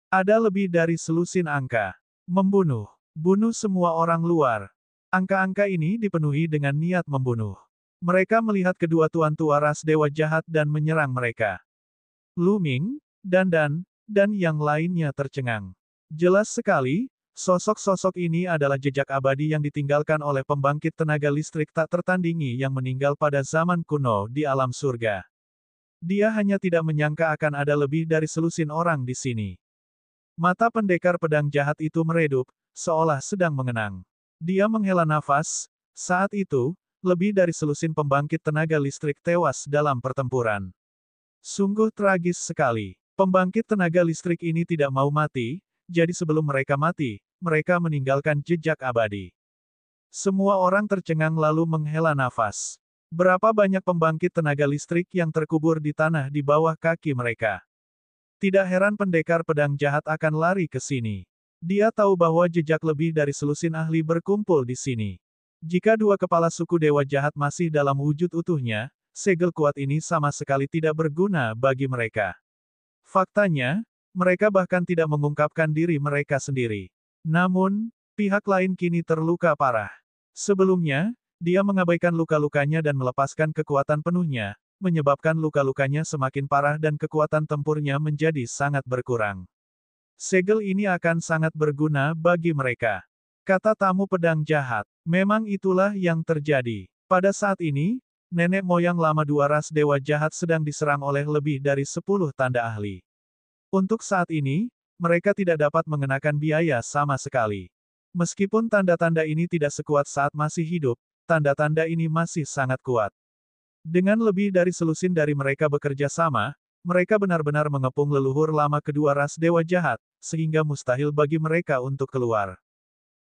Ada lebih dari selusin angka. Membunuh. Bunuh semua orang luar. Angka-angka ini dipenuhi dengan niat membunuh. Mereka melihat kedua tuan tua ras dewa jahat dan menyerang mereka. Lu Ming, Dandan, dan yang lainnya tercengang. Jelas sekali, sosok-sosok ini adalah jejak abadi yang ditinggalkan oleh pembangkit tenaga listrik tak tertandingi yang meninggal pada zaman kuno di alam surga. Dia hanya tidak menyangka akan ada lebih dari selusin orang di sini. Mata pendekar pedang jahat itu meredup, seolah sedang mengenang. Dia menghela nafas, saat itu, lebih dari selusin pembangkit tenaga listrik tewas dalam pertempuran. Sungguh tragis sekali. Pembangkit tenaga listrik ini tidak mau mati, jadi sebelum mereka mati, mereka meninggalkan jejak abadi. Semua orang tercengang lalu menghela nafas. Berapa banyak pembangkit tenaga listrik yang terkubur di tanah di bawah kaki mereka. Tidak heran pendekar pedang jahat akan lari ke sini. Dia tahu bahwa jejak lebih dari selusin ahli berkumpul di sini. Jika dua kepala suku dewa jahat masih dalam wujud utuhnya, segel kuat ini sama sekali tidak berguna bagi mereka. Faktanya, mereka bahkan tidak mengungkapkan diri mereka sendiri. Namun, pihak lain kini terluka parah. Sebelumnya, dia mengabaikan luka-lukanya dan melepaskan kekuatan penuhnya, menyebabkan luka-lukanya semakin parah dan kekuatan tempurnya menjadi sangat berkurang. Segel ini akan sangat berguna bagi mereka. Kata tamu pedang jahat. Memang itulah yang terjadi. Pada saat ini, nenek moyang lama dua ras dewa jahat sedang diserang oleh lebih dari 10 tanda ahli. Untuk saat ini, mereka tidak dapat mengenakan biaya sama sekali. Meskipun tanda-tanda ini tidak sekuat saat masih hidup, tanda-tanda ini masih sangat kuat. Dengan lebih dari selusin dari mereka bekerja sama, mereka benar-benar mengepung leluhur lama kedua ras dewa jahat, sehingga mustahil bagi mereka untuk keluar.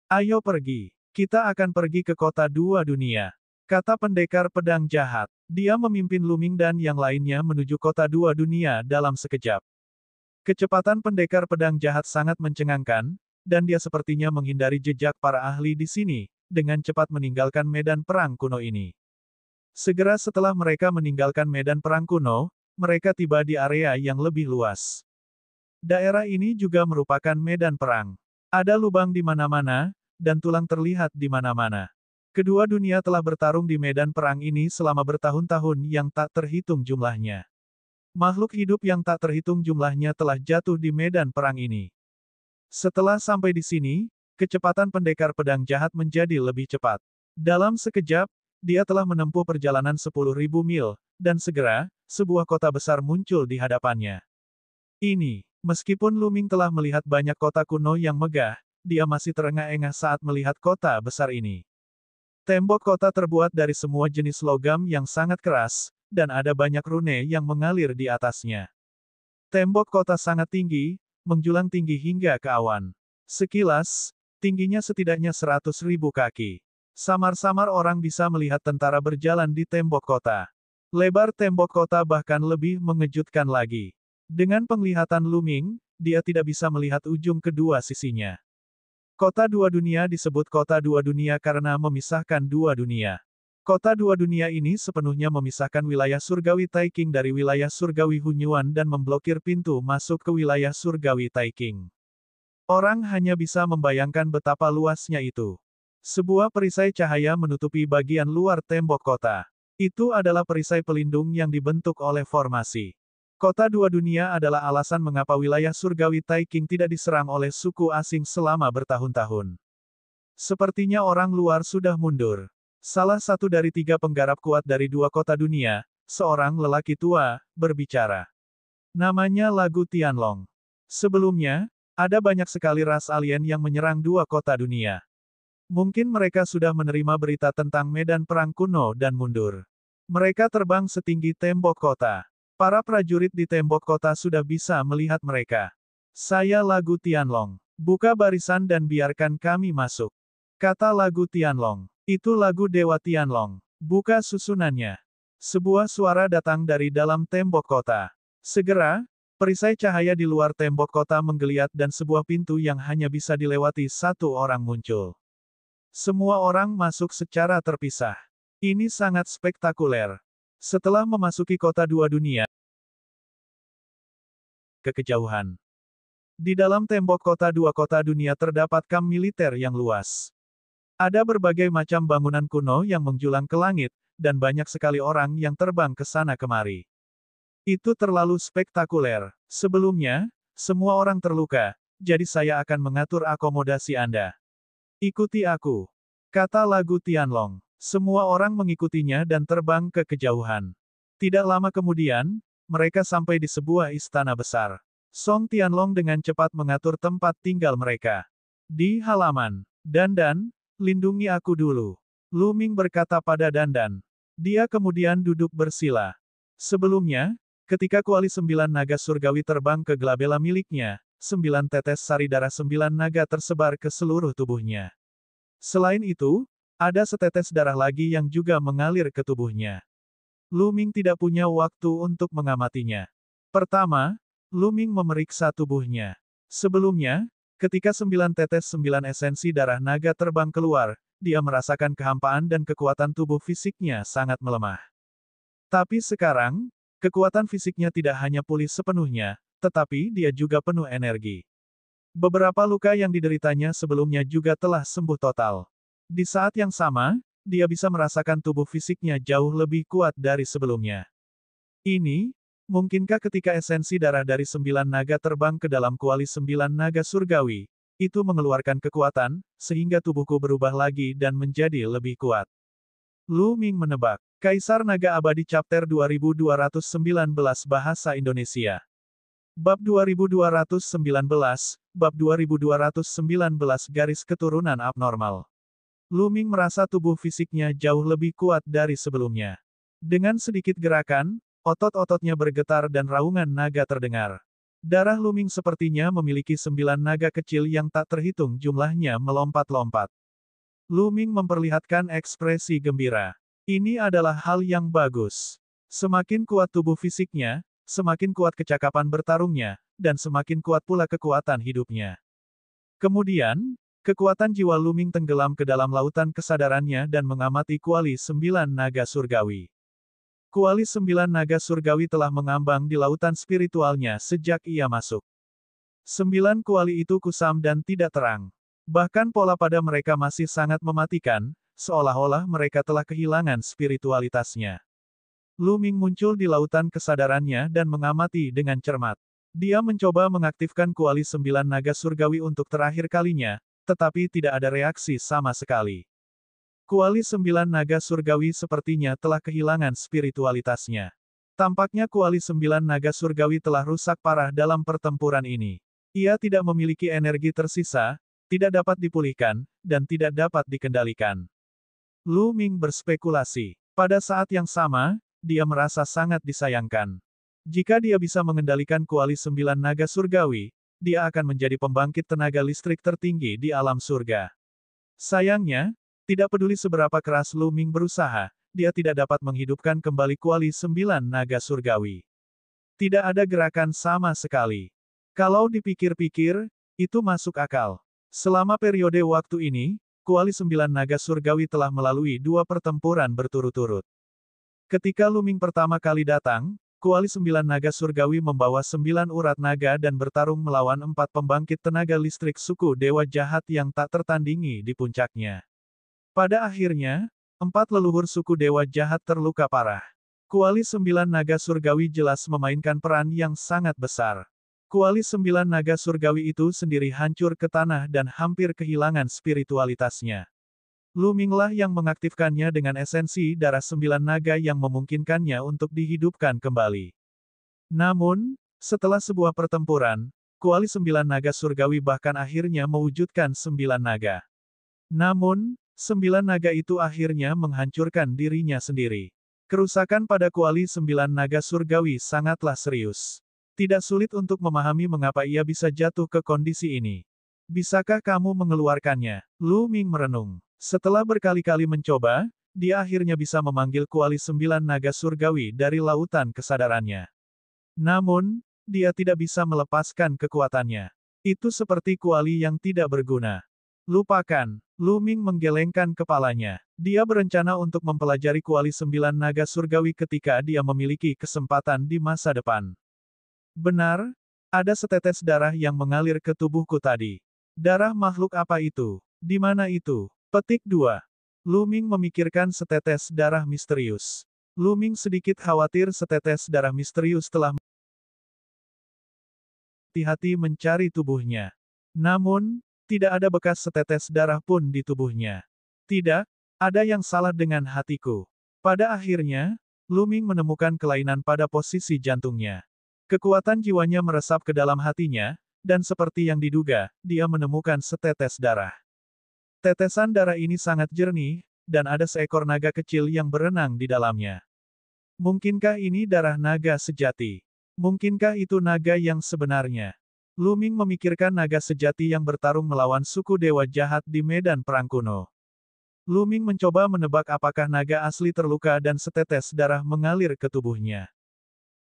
Ayo pergi. Kita akan pergi ke kota dua dunia. Kata pendekar pedang jahat. Dia memimpin Luming dan yang lainnya menuju kota dua dunia dalam sekejap. Kecepatan pendekar pedang jahat sangat mencengangkan, dan dia sepertinya menghindari jejak para ahli di sini, dengan cepat meninggalkan medan perang kuno ini. Segera setelah mereka meninggalkan medan perang kuno, mereka tiba di area yang lebih luas. Daerah ini juga merupakan medan perang. Ada lubang di mana-mana, dan tulang terlihat di mana-mana. Kedua dunia telah bertarung di medan perang ini selama bertahun-tahun yang tak terhitung jumlahnya. Makhluk hidup yang tak terhitung jumlahnya telah jatuh di medan perang ini. Setelah sampai di sini, kecepatan pendekar pedang jahat menjadi lebih cepat. Dalam sekejap, dia telah menempuh perjalanan 10.000 mil, dan segera, sebuah kota besar muncul di hadapannya. Ini, meskipun Luming telah melihat banyak kota kuno yang megah, dia masih terengah-engah saat melihat kota besar ini. Tembok kota terbuat dari semua jenis logam yang sangat keras, dan ada banyak rune yang mengalir di atasnya. Tembok kota sangat tinggi, menjulang tinggi hingga ke awan. Sekilas, tingginya setidaknya 100.000 kaki. Samar-samar orang bisa melihat tentara berjalan di tembok kota. Lebar tembok kota bahkan lebih mengejutkan lagi. Dengan penglihatan Luming, dia tidak bisa melihat ujung kedua sisinya. Kota dua dunia disebut kota dua dunia karena memisahkan dua dunia. Kota dua dunia ini sepenuhnya memisahkan wilayah surgawi Taiking dari wilayah surgawi Hunyuan dan memblokir pintu masuk ke wilayah surgawi Taiking. Orang hanya bisa membayangkan betapa luasnya itu. Sebuah perisai cahaya menutupi bagian luar tembok kota. Itu adalah perisai pelindung yang dibentuk oleh formasi. Kota dua dunia adalah alasan mengapa wilayah surgawi Taiking tidak diserang oleh suku asing selama bertahun-tahun. Sepertinya orang luar sudah mundur. Salah satu dari tiga penggarap kuat dari dua kota dunia, seorang lelaki tua, berbicara. Namanya Lagu Tianlong. Sebelumnya, ada banyak sekali ras alien yang menyerang dua kota dunia. Mungkin mereka sudah menerima berita tentang medan perang kuno dan mundur. Mereka terbang setinggi tembok kota. Para prajurit di tembok kota sudah bisa melihat mereka. Saya Lagu Tianlong. Buka barisan dan biarkan kami masuk. Kata Lagu Tianlong. Itu lagu Dewa Tianlong. Buka susunannya. Sebuah suara datang dari dalam tembok kota. Segera, perisai cahaya di luar tembok kota menggeliat dan sebuah pintu yang hanya bisa dilewati satu orang muncul. Semua orang masuk secara terpisah. Ini sangat spektakuler. Setelah memasuki kota dua dunia, ke kejauhan. Di dalam tembok kota dua kota dunia terdapat kamp militer yang luas. Ada berbagai macam bangunan kuno yang menjulang ke langit, dan banyak sekali orang yang terbang ke sana kemari. Itu terlalu spektakuler. Sebelumnya, semua orang terluka, jadi saya akan mengatur akomodasi Anda. Ikuti aku. Kata Lagu Tianlong. Semua orang mengikutinya dan terbang ke kejauhan. Tidak lama kemudian, mereka sampai di sebuah istana besar. Song Tianlong dengan cepat mengatur tempat tinggal mereka. Di halaman, Dandan, lindungi aku dulu. Luming berkata pada Dandan. Dia kemudian duduk bersila. Sebelumnya, ketika kuali 9 naga surgawi terbang ke glabella miliknya, 9 tetes sari darah 9 naga tersebar ke seluruh tubuhnya. Selain itu, Ada setetes darah lagi yang juga mengalir ke tubuhnya. Lu Ming tidak punya waktu untuk mengamatinya. Pertama, Lu Ming memeriksa tubuhnya. Sebelumnya, ketika 9 esensi darah naga terbang keluar, dia merasakan kehampaan dan kekuatan tubuh fisiknya sangat melemah. Tapi sekarang, kekuatan fisiknya tidak hanya pulih sepenuhnya, tetapi dia juga penuh energi. Beberapa luka yang dideritanya sebelumnya juga telah sembuh total. Di saat yang sama, dia bisa merasakan tubuh fisiknya jauh lebih kuat dari sebelumnya. Ini, mungkinkah ketika esensi darah dari 9 naga terbang ke dalam kuali 9 naga surgawi, itu mengeluarkan kekuatan, sehingga tubuhku berubah lagi dan menjadi lebih kuat. Lu Ming menebak. Kaisar Naga Abadi Chapter 2219 Bahasa Indonesia. Bab 2219, Bab 2219 Garis Keturunan Abnormal. Lu Ming merasa tubuh fisiknya jauh lebih kuat dari sebelumnya. Dengan sedikit gerakan, otot-ototnya bergetar dan raungan naga terdengar. Darah Lu Ming sepertinya memiliki 9 naga kecil yang tak terhitung jumlahnya melompat-lompat. Lu Ming memperlihatkan ekspresi gembira. Ini adalah hal yang bagus. Semakin kuat tubuh fisiknya, semakin kuat kecakapan bertarungnya, dan semakin kuat pula kekuatan hidupnya. Kemudian, kekuatan jiwa Lu Ming tenggelam ke dalam lautan kesadarannya dan mengamati kuali 9 naga surgawi. Kuali 9 naga surgawi telah mengambang di lautan spiritualnya sejak ia masuk. 9 kuali itu kusam dan tidak terang. Bahkan pola pada mereka masih sangat mematikan, seolah-olah mereka telah kehilangan spiritualitasnya. Lu Ming muncul di lautan kesadarannya dan mengamati dengan cermat. Dia mencoba mengaktifkan kuali 9 naga surgawi untuk terakhir kalinya, tetapi tidak ada reaksi sama sekali. Kuali 9 naga surgawi sepertinya telah kehilangan spiritualitasnya. Tampaknya kuali 9 naga surgawi telah rusak parah dalam pertempuran ini. Ia tidak memiliki energi tersisa, tidak dapat dipulihkan, dan tidak dapat dikendalikan. Lu Ming berspekulasi. Pada saat yang sama, dia merasa sangat disayangkan. Jika dia bisa mengendalikan kuali 9 naga surgawi, dia akan menjadi pembangkit tenaga listrik tertinggi di alam surga. Sayangnya, tidak peduli seberapa keras Lu Ming berusaha, dia tidak dapat menghidupkan kembali kuali 9 naga surgawi. Tidak ada gerakan sama sekali. Kalau dipikir-pikir, itu masuk akal. Selama periode waktu ini, kuali 9 naga surgawi telah melalui 2 pertempuran berturut-turut. Ketika Lu Ming pertama kali datang, kuali 9 naga surgawi membawa 9 urat naga dan bertarung melawan 4 pembangkit tenaga listrik suku dewa jahat yang tak tertandingi di puncaknya. Pada akhirnya, 4 leluhur suku dewa jahat terluka parah. Kuali 9 naga surgawi jelas memainkan peran yang sangat besar. Kuali 9 naga surgawi itu sendiri hancur ke tanah dan hampir kehilangan spiritualitasnya. Lu Minglah yang mengaktifkannya dengan esensi darah 9 naga yang memungkinkannya untuk dihidupkan kembali. Namun, setelah sebuah pertempuran, kuali 9 naga surgawi bahkan akhirnya mewujudkan 9 naga. Namun, 9 naga itu akhirnya menghancurkan dirinya sendiri. Kerusakan pada kuali 9 naga surgawi sangatlah serius. Tidak sulit untuk memahami mengapa ia bisa jatuh ke kondisi ini. Bisakah kamu mengeluarkannya? Lu Ming merenung. Setelah berkali-kali mencoba, dia akhirnya bisa memanggil kuali 9 naga surgawi dari lautan kesadarannya. Namun, dia tidak bisa melepaskan kekuatannya. Itu seperti kuali yang tidak berguna. Lupakan. Lu Ming menggelengkan kepalanya. Dia berencana untuk mempelajari kuali 9 naga surgawi ketika dia memiliki kesempatan di masa depan. Benar, ada setetes darah yang mengalir ke tubuhku tadi. Darah makhluk apa itu? Di mana itu? Petik 2. Lu Ming memikirkan setetes darah misterius. Lu Ming sedikit khawatir setetes darah misterius telah hati-hati mencari tubuhnya. Namun, tidak ada bekas setetes darah pun di tubuhnya. Tidak, ada yang salah dengan hatiku. Pada akhirnya, Lu Ming menemukan kelainan pada posisi jantungnya. Kekuatan jiwanya meresap ke dalam hatinya, dan seperti yang diduga, dia menemukan setetes darah. Tetesan darah ini sangat jernih, dan ada seekor naga kecil yang berenang di dalamnya. Mungkinkah ini darah naga sejati? Mungkinkah itu naga yang sebenarnya? Lu Ming memikirkan naga sejati yang bertarung melawan suku dewa jahat di medan perang kuno. Luming mencoba menebak apakah naga asli terluka dan setetes darah mengalir ke tubuhnya.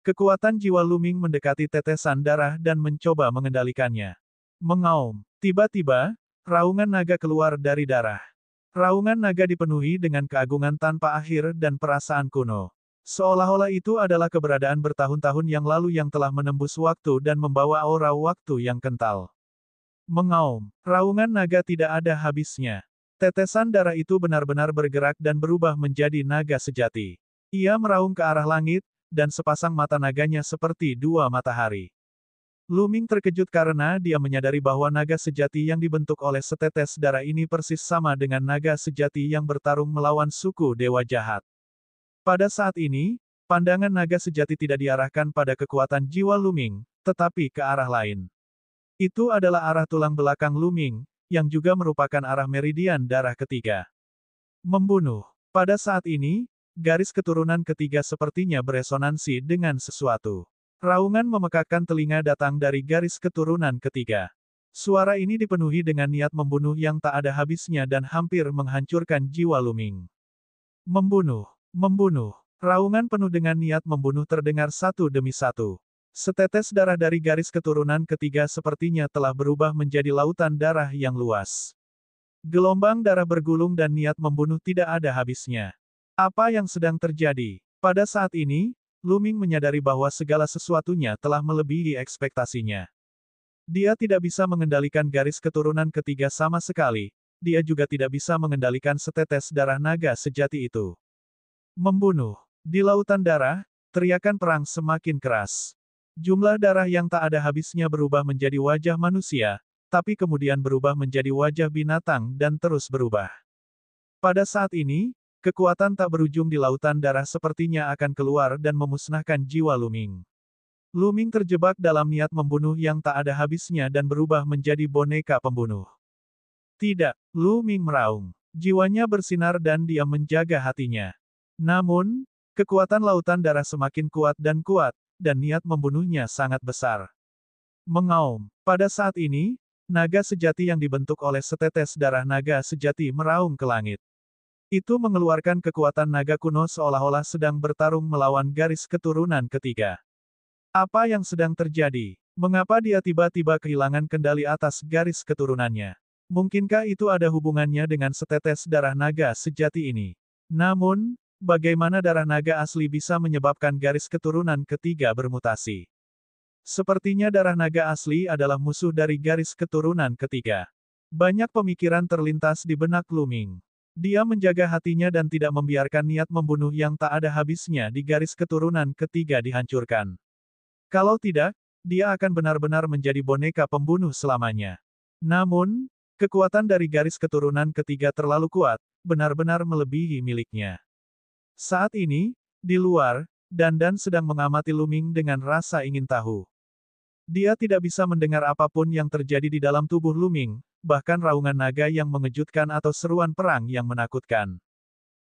Kekuatan jiwa Luming mendekati tetesan darah dan mencoba mengendalikannya. Mengaum. Tiba-tiba, raungan naga keluar dari darah. Raungan naga dipenuhi dengan keagungan tanpa akhir dan perasaan kuno. Seolah-olah itu adalah keberadaan bertahun-tahun yang lalu yang telah menembus waktu dan membawa aura waktu yang kental. Mengaum. Raungan naga tidak ada habisnya. Tetesan darah itu benar-benar bergerak dan berubah menjadi naga sejati. Ia meraung ke arah langit, dan sepasang mata naganya seperti dua matahari. Luming terkejut karena dia menyadari bahwa naga sejati yang dibentuk oleh setetes darah ini persis sama dengan naga sejati yang bertarung melawan suku dewa jahat. Pada saat ini, pandangan naga sejati tidak diarahkan pada kekuatan jiwa Luming, tetapi ke arah lain. Itu adalah arah tulang belakang Luming, yang juga merupakan arah meridian darah ketiga. Membunuh. Pada saat ini, garis keturunan ketiga sepertinya beresonansi dengan sesuatu. Raungan memekakkan telinga datang dari garis keturunan ketiga. Suara ini dipenuhi dengan niat membunuh yang tak ada habisnya dan hampir menghancurkan jiwa Luming. Membunuh. Membunuh. Raungan penuh dengan niat membunuh terdengar satu demi satu. Setetes darah dari garis keturunan ketiga sepertinya telah berubah menjadi lautan darah yang luas. Gelombang darah bergulung dan niat membunuh tidak ada habisnya. Apa yang sedang terjadi? Pada saat ini, Luming menyadari bahwa segala sesuatunya telah melebihi ekspektasinya. Dia tidak bisa mengendalikan garis keturunan ketiga sama sekali, dia juga tidak bisa mengendalikan setetes darah naga sejati itu. Membunuh. Di lautan darah, teriakan perang semakin keras. Jumlah darah yang tak ada habisnya berubah menjadi wajah manusia, tapi kemudian berubah menjadi wajah binatang dan terus berubah. Pada saat ini, kekuatan tak berujung di lautan darah sepertinya akan keluar dan memusnahkan jiwa Luming. Luming terjebak dalam niat membunuh yang tak ada habisnya dan berubah menjadi boneka pembunuh. Tidak, Luming meraung. Jiwanya bersinar dan dia menjaga hatinya. Namun, kekuatan lautan darah semakin kuat, dan niat membunuhnya sangat besar. Mengaum. Pada saat ini, naga sejati yang dibentuk oleh setetes darah naga sejati meraung ke langit. Itu mengeluarkan kekuatan naga kuno seolah-olah sedang bertarung melawan garis keturunan ketiga. Apa yang sedang terjadi? Mengapa dia tiba-tiba kehilangan kendali atas garis keturunannya? Mungkinkah itu ada hubungannya dengan setetes darah naga sejati ini? Namun, bagaimana darah naga asli bisa menyebabkan garis keturunan ketiga bermutasi? Sepertinya darah naga asli adalah musuh dari garis keturunan ketiga. Banyak pemikiran terlintas di benak Luming. Dia menjaga hatinya dan tidak membiarkan niat membunuh yang tak ada habisnya di garis keturunan ketiga dihancurkan. Kalau tidak, dia akan benar-benar menjadi boneka pembunuh selamanya. Namun, kekuatan dari garis keturunan ketiga terlalu kuat, benar-benar melebihi miliknya. Saat ini, di luar, Dandan sedang mengamati Luming dengan rasa ingin tahu. Dia tidak bisa mendengar apapun yang terjadi di dalam tubuh Luming, bahkan raungan naga yang mengejutkan atau seruan perang yang menakutkan.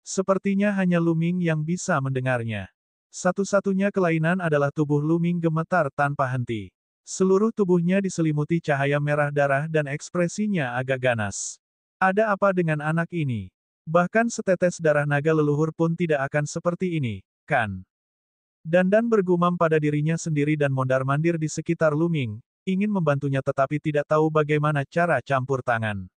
Sepertinya hanya Luming yang bisa mendengarnya. Satu-satunya kelainan adalah tubuh Luming gemetar tanpa henti. Seluruh tubuhnya diselimuti cahaya merah darah dan ekspresinya agak ganas. Ada apa dengan anak ini? Bahkan setetes darah naga leluhur pun tidak akan seperti ini, kan? Dandan bergumam pada dirinya sendiri dan mondar-mandir di sekitar Luming, ingin membantunya tetapi tidak tahu bagaimana cara campur tangan.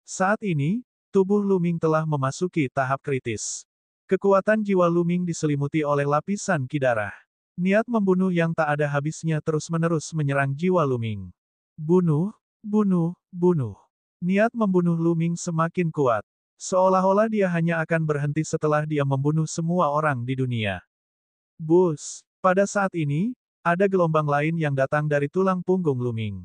Saat ini, tubuh Luming telah memasuki tahap kritis. Kekuatan jiwa Luming diselimuti oleh lapisan ki darah. Niat membunuh yang tak ada habisnya terus-menerus menyerang jiwa Luming. Bunuh, bunuh, bunuh. Niat membunuh Luming semakin kuat. Seolah-olah dia hanya akan berhenti setelah dia membunuh semua orang di dunia. Bus. Pada saat ini, ada gelombang lain yang datang dari tulang punggung Luming.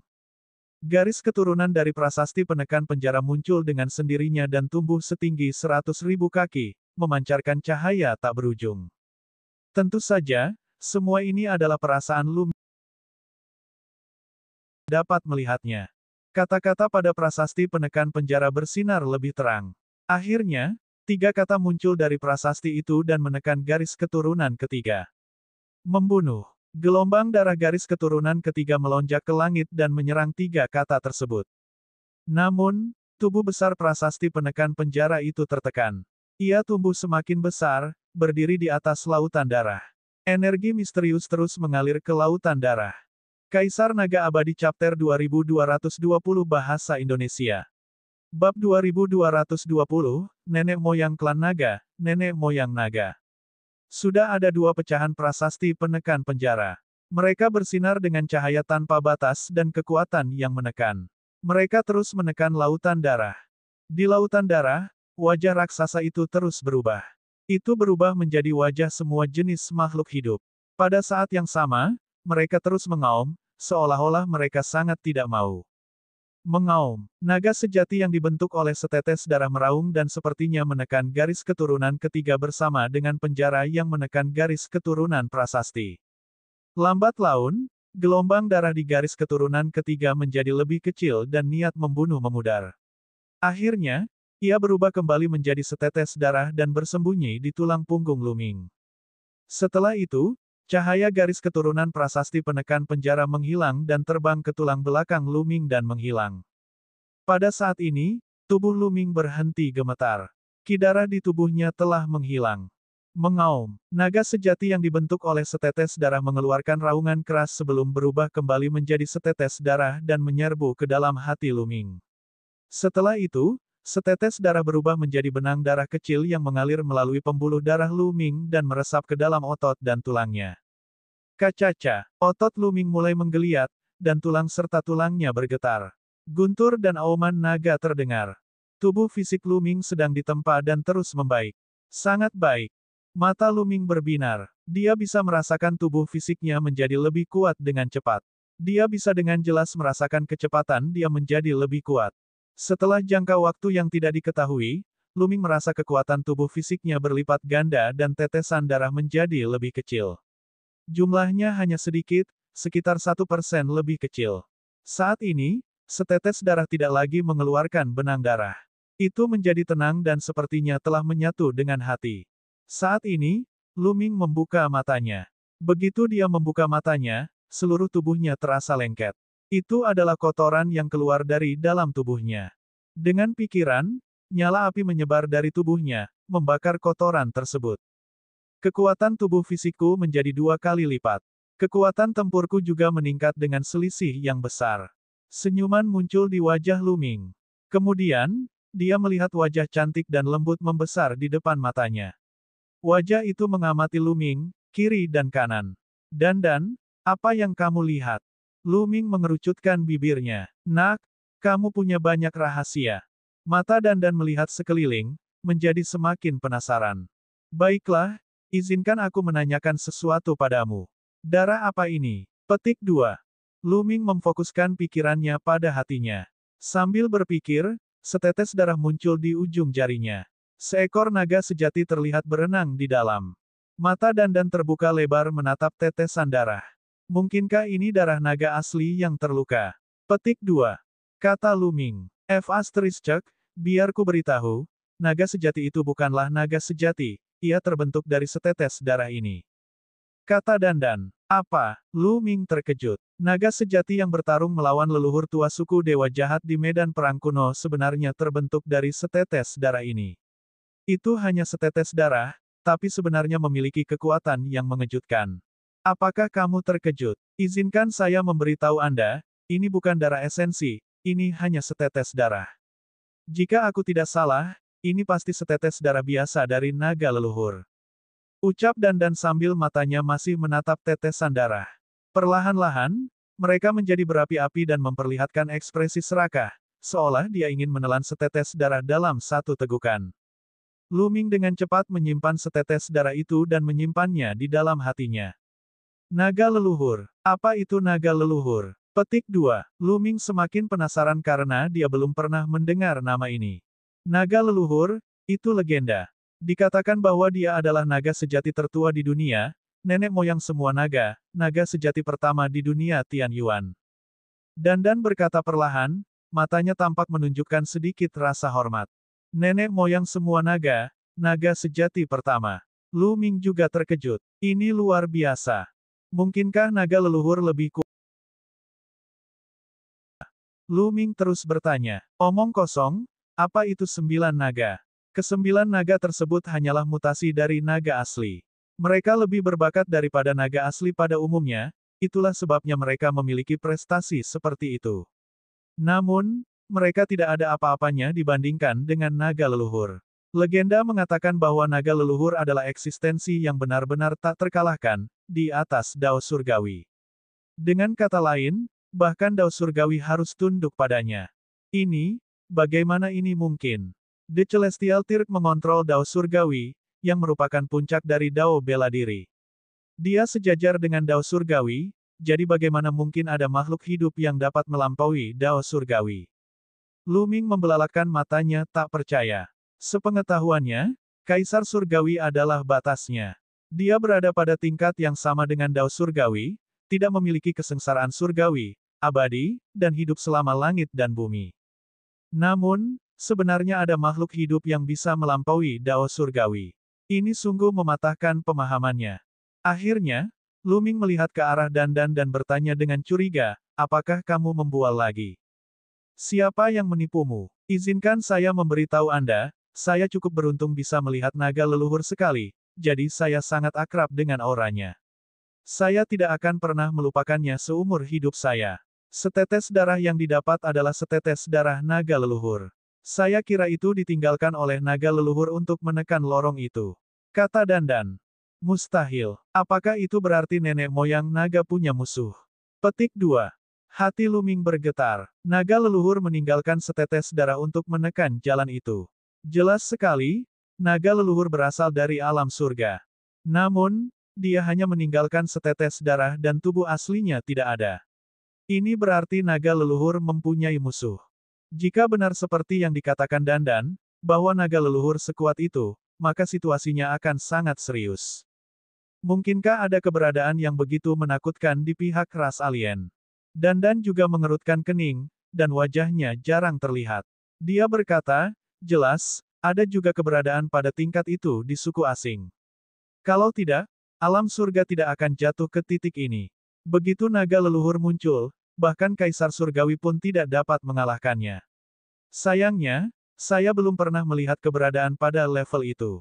Garis keturunan dari prasasti penekan penjara muncul dengan sendirinya dan tumbuh setinggi 100.000 kaki, memancarkan cahaya tak berujung. Tentu saja, semua ini adalah perasaan Luming. Dapat melihatnya. Kata-kata pada prasasti penekan penjara bersinar lebih terang. Akhirnya, 3 kata muncul dari prasasti itu dan menekan garis keturunan ketiga. Membunuh. Gelombang darah garis keturunan ketiga melonjak ke langit dan menyerang 3 kata tersebut. Namun, Tubuh besar prasasti penekan penjara itu tertekan. Ia tumbuh semakin besar, berdiri di atas lautan darah. Energi misterius terus mengalir ke lautan darah. Kaisar Naga Abadi Chapter 2220 Bahasa Indonesia. Bab 2220, Nenek Moyang Klan Naga, Nenek Moyang Naga. Sudah ada dua pecahan prasasti penekan penjara. Mereka bersinar dengan cahaya tanpa batas dan kekuatan yang menekan. Mereka terus menekan lautan darah. Di lautan darah, wajah raksasa itu terus berubah. Itu berubah menjadi wajah semua jenis makhluk hidup. Pada saat yang sama, mereka terus mengaum, seolah-olah mereka sangat tidak mau. Mengaum, naga sejati yang dibentuk oleh setetes darah meraung dan sepertinya menekan garis keturunan ketiga bersama dengan penjara yang menekan garis keturunan prasasti. Lambat laun, gelombang darah di garis keturunan ketiga menjadi lebih kecil dan niat membunuh memudar. Akhirnya, ia berubah kembali menjadi setetes darah dan bersembunyi di tulang punggung Luming. Setelah itu, cahaya garis keturunan prasasti penekan penjara menghilang dan terbang ke tulang belakang Luming dan menghilang. Pada saat ini, tubuh Luming berhenti gemetar. Ki darah di tubuhnya telah menghilang. Mengaum, naga sejati yang dibentuk oleh setetes darah mengeluarkan raungan keras sebelum berubah kembali menjadi setetes darah dan menyerbu ke dalam hati Luming. Setelah itu, setetes darah berubah menjadi benang darah kecil yang mengalir melalui pembuluh darah Luming dan meresap ke dalam otot dan tulangnya. Kacaca, otot Luming mulai menggeliat, dan tulang serta tulangnya bergetar. Guntur dan auman naga terdengar. Tubuh fisik Luming sedang ditempa dan terus membaik. Sangat baik. Mata Luming berbinar. Dia bisa merasakan tubuh fisiknya menjadi lebih kuat dengan cepat. Dia bisa dengan jelas merasakan kecepatan dia menjadi lebih kuat. Setelah jangka waktu yang tidak diketahui, Luming merasa kekuatan tubuh fisiknya berlipat ganda dan tetesan darah menjadi lebih kecil. Jumlahnya hanya sedikit, sekitar 1% lebih kecil. Saat ini, setetes darah tidak lagi mengeluarkan benang darah. Itu menjadi tenang dan sepertinya telah menyatu dengan hati. Saat ini, Luming membuka matanya. Begitu dia membuka matanya, seluruh tubuhnya terasa lengket. Itu adalah kotoran yang keluar dari dalam tubuhnya. Dengan pikiran, nyala api menyebar dari tubuhnya, membakar kotoran tersebut. Kekuatan tubuh fisikku menjadi 2 kali lipat. Kekuatan tempurku juga meningkat dengan selisih yang besar. Senyuman muncul di wajah Luming. Kemudian, dia melihat wajah cantik dan lembut membesar di depan matanya. Wajah itu mengamati Luming, kiri dan kanan. "Dandan, apa yang kamu lihat?" Luming mengerucutkan bibirnya. "Nak, kamu punya banyak rahasia." Mata Dandan melihat sekeliling, menjadi semakin penasaran. "Baiklah, izinkan aku menanyakan sesuatu padamu. Darah apa ini?" Petik 2. Luming memfokuskan pikirannya pada hatinya. Sambil berpikir, setetes darah muncul di ujung jarinya. Seekor naga sejati terlihat berenang di dalam. Mata Dandan terbuka lebar menatap tetesan darah. "Mungkinkah ini darah naga asli yang terluka?" Petik 2. Kata Luming. Biar ku beritahu, naga sejati itu bukanlah naga sejati, ia terbentuk dari setetes darah ini. Kata Dandan. "Apa?" Luming terkejut. Naga sejati yang bertarung melawan leluhur tua suku Dewa Jahat di medan perang kuno sebenarnya terbentuk dari setetes darah ini. Itu hanya setetes darah, tapi sebenarnya memiliki kekuatan yang mengejutkan. Apakah kamu terkejut? Izinkan saya memberitahu Anda, ini bukan darah esensi, ini hanya setetes darah. Jika aku tidak salah, ini pasti setetes darah biasa dari naga leluhur. Ucap Dandan sambil matanya masih menatap tetesan darah. Perlahan-lahan, mereka menjadi berapi-api dan memperlihatkan ekspresi serakah, seolah dia ingin menelan setetes darah dalam satu tegukan. Luming dengan cepat menyimpan setetes darah itu dan menyimpannya di dalam hatinya. Naga leluhur. Apa itu naga leluhur? Petik 2. Luming semakin penasaran karena dia belum pernah mendengar nama ini. Naga leluhur, itu legenda. Dikatakan bahwa dia adalah naga sejati tertua di dunia, nenek moyang semua naga, naga sejati pertama di dunia Tian Yuan. Dandan berkata perlahan, matanya tampak menunjukkan sedikit rasa hormat. Nenek moyang semua naga, naga sejati pertama. Luming juga terkejut. Ini luar biasa. Mungkinkah naga leluhur lebih kuat? Lu Ming terus bertanya. Omong kosong, apa itu 9 naga? Kesembilan naga tersebut hanyalah mutasi dari naga asli. Mereka lebih berbakat daripada naga asli pada umumnya, itulah sebabnya mereka memiliki prestasi seperti itu. Namun, mereka tidak ada apa-apanya dibandingkan dengan naga leluhur. Legenda mengatakan bahwa naga leluhur adalah eksistensi yang benar-benar tak terkalahkan, di atas Dao Surgawi. Dengan kata lain, bahkan Dao Surgawi harus tunduk padanya. Bagaimana ini mungkin? The Celestial Tirk mengontrol Dao Surgawi, yang merupakan puncak dari Dao bela diri. Dia sejajar dengan Dao Surgawi, jadi bagaimana mungkin ada makhluk hidup yang dapat melampaui Dao Surgawi? Lu Ming membelalakkan matanya tak percaya. Sepengetahuannya, Kaisar Surgawi adalah batasnya. Dia berada pada tingkat yang sama dengan Dao Surgawi, tidak memiliki kesengsaraan surgawi, abadi, dan hidup selama langit dan bumi. Namun, sebenarnya ada makhluk hidup yang bisa melampaui Dao Surgawi. Ini sungguh mematahkan pemahamannya. Akhirnya, Lu Ming melihat ke arah Dandan dan bertanya dengan curiga, apakah kamu membual lagi? Siapa yang menipumu? Izinkan saya memberitahu Anda, saya cukup beruntung bisa melihat naga leluhur sekali, jadi saya sangat akrab dengan auranya. Saya tidak akan pernah melupakannya seumur hidup saya. Setetes darah yang didapat adalah setetes darah naga leluhur. Saya kira itu ditinggalkan oleh naga leluhur untuk menekan lorong itu. Kata Dandan. Mustahil. Apakah itu berarti nenek moyang naga punya musuh? Petik 2. Hati Lu Ming bergetar. Naga leluhur meninggalkan setetes darah untuk menekan jalan itu. Jelas sekali, naga leluhur berasal dari alam surga. Namun, dia hanya meninggalkan setetes darah dan tubuh aslinya tidak ada. Ini berarti naga leluhur mempunyai musuh. Jika benar seperti yang dikatakan Dandan, bahwa naga leluhur sekuat itu, maka situasinya akan sangat serius. Mungkinkah ada keberadaan yang begitu menakutkan di pihak ras alien? Dandan juga mengerutkan kening, dan wajahnya jarang terlihat. Dia berkata, jelas, ada juga keberadaan pada tingkat itu di suku asing. Kalau tidak, alam surga tidak akan jatuh ke titik ini. Begitu naga leluhur muncul, bahkan Kaisar Surgawi pun tidak dapat mengalahkannya. Sayangnya, saya belum pernah melihat keberadaan pada level itu.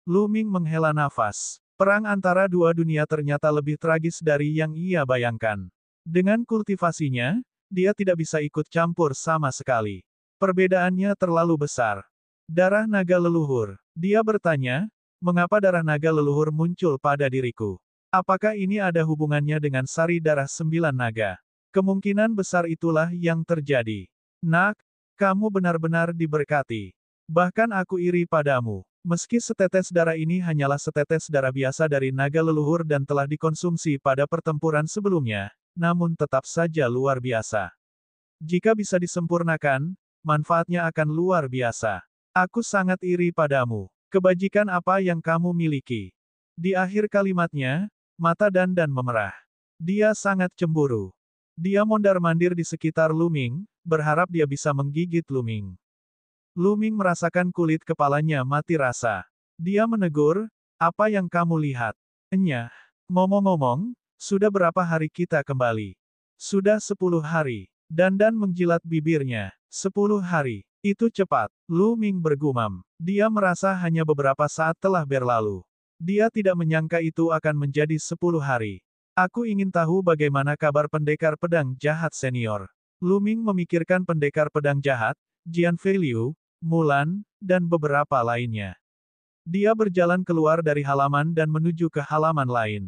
Lu Ming menghela nafas. Perang antara dua dunia ternyata lebih tragis dari yang ia bayangkan. Dengan kultivasinya, dia tidak bisa ikut campur sama sekali. Perbedaannya terlalu besar. Darah naga leluhur. Dia bertanya, mengapa darah naga leluhur muncul pada diriku? Apakah ini ada hubungannya dengan sari darah 9 naga? Kemungkinan besar itulah yang terjadi. Nak, kamu benar-benar diberkati. Bahkan aku iri padamu. Meski setetes darah ini hanyalah setetes darah biasa dari naga leluhur dan telah dikonsumsi pada pertempuran sebelumnya, namun tetap saja luar biasa. Jika bisa disempurnakan, manfaatnya akan luar biasa. Aku sangat iri padamu. Kebajikan apa yang kamu miliki? Di akhir kalimatnya, mata Dandan memerah. Dia sangat cemburu. Dia mondar-mandir di sekitar Lu Ming, berharap dia bisa menggigit Lu Ming. Lu Ming merasakan kulit kepalanya mati rasa. Dia menegur, apa yang kamu lihat? Enyah. Ngomong-ngomong, sudah berapa hari kita kembali? Sudah 10 hari. Dandan menjilat bibirnya. 10 hari. Itu cepat. Lu Ming bergumam. Dia merasa hanya beberapa saat telah berlalu. Dia tidak menyangka itu akan menjadi 10 hari. Aku ingin tahu bagaimana kabar pendekar pedang jahat senior. Lu Ming memikirkan pendekar pedang jahat, Jian Feiliu, Mulan, dan beberapa lainnya. Dia berjalan keluar dari halaman dan menuju ke halaman lain.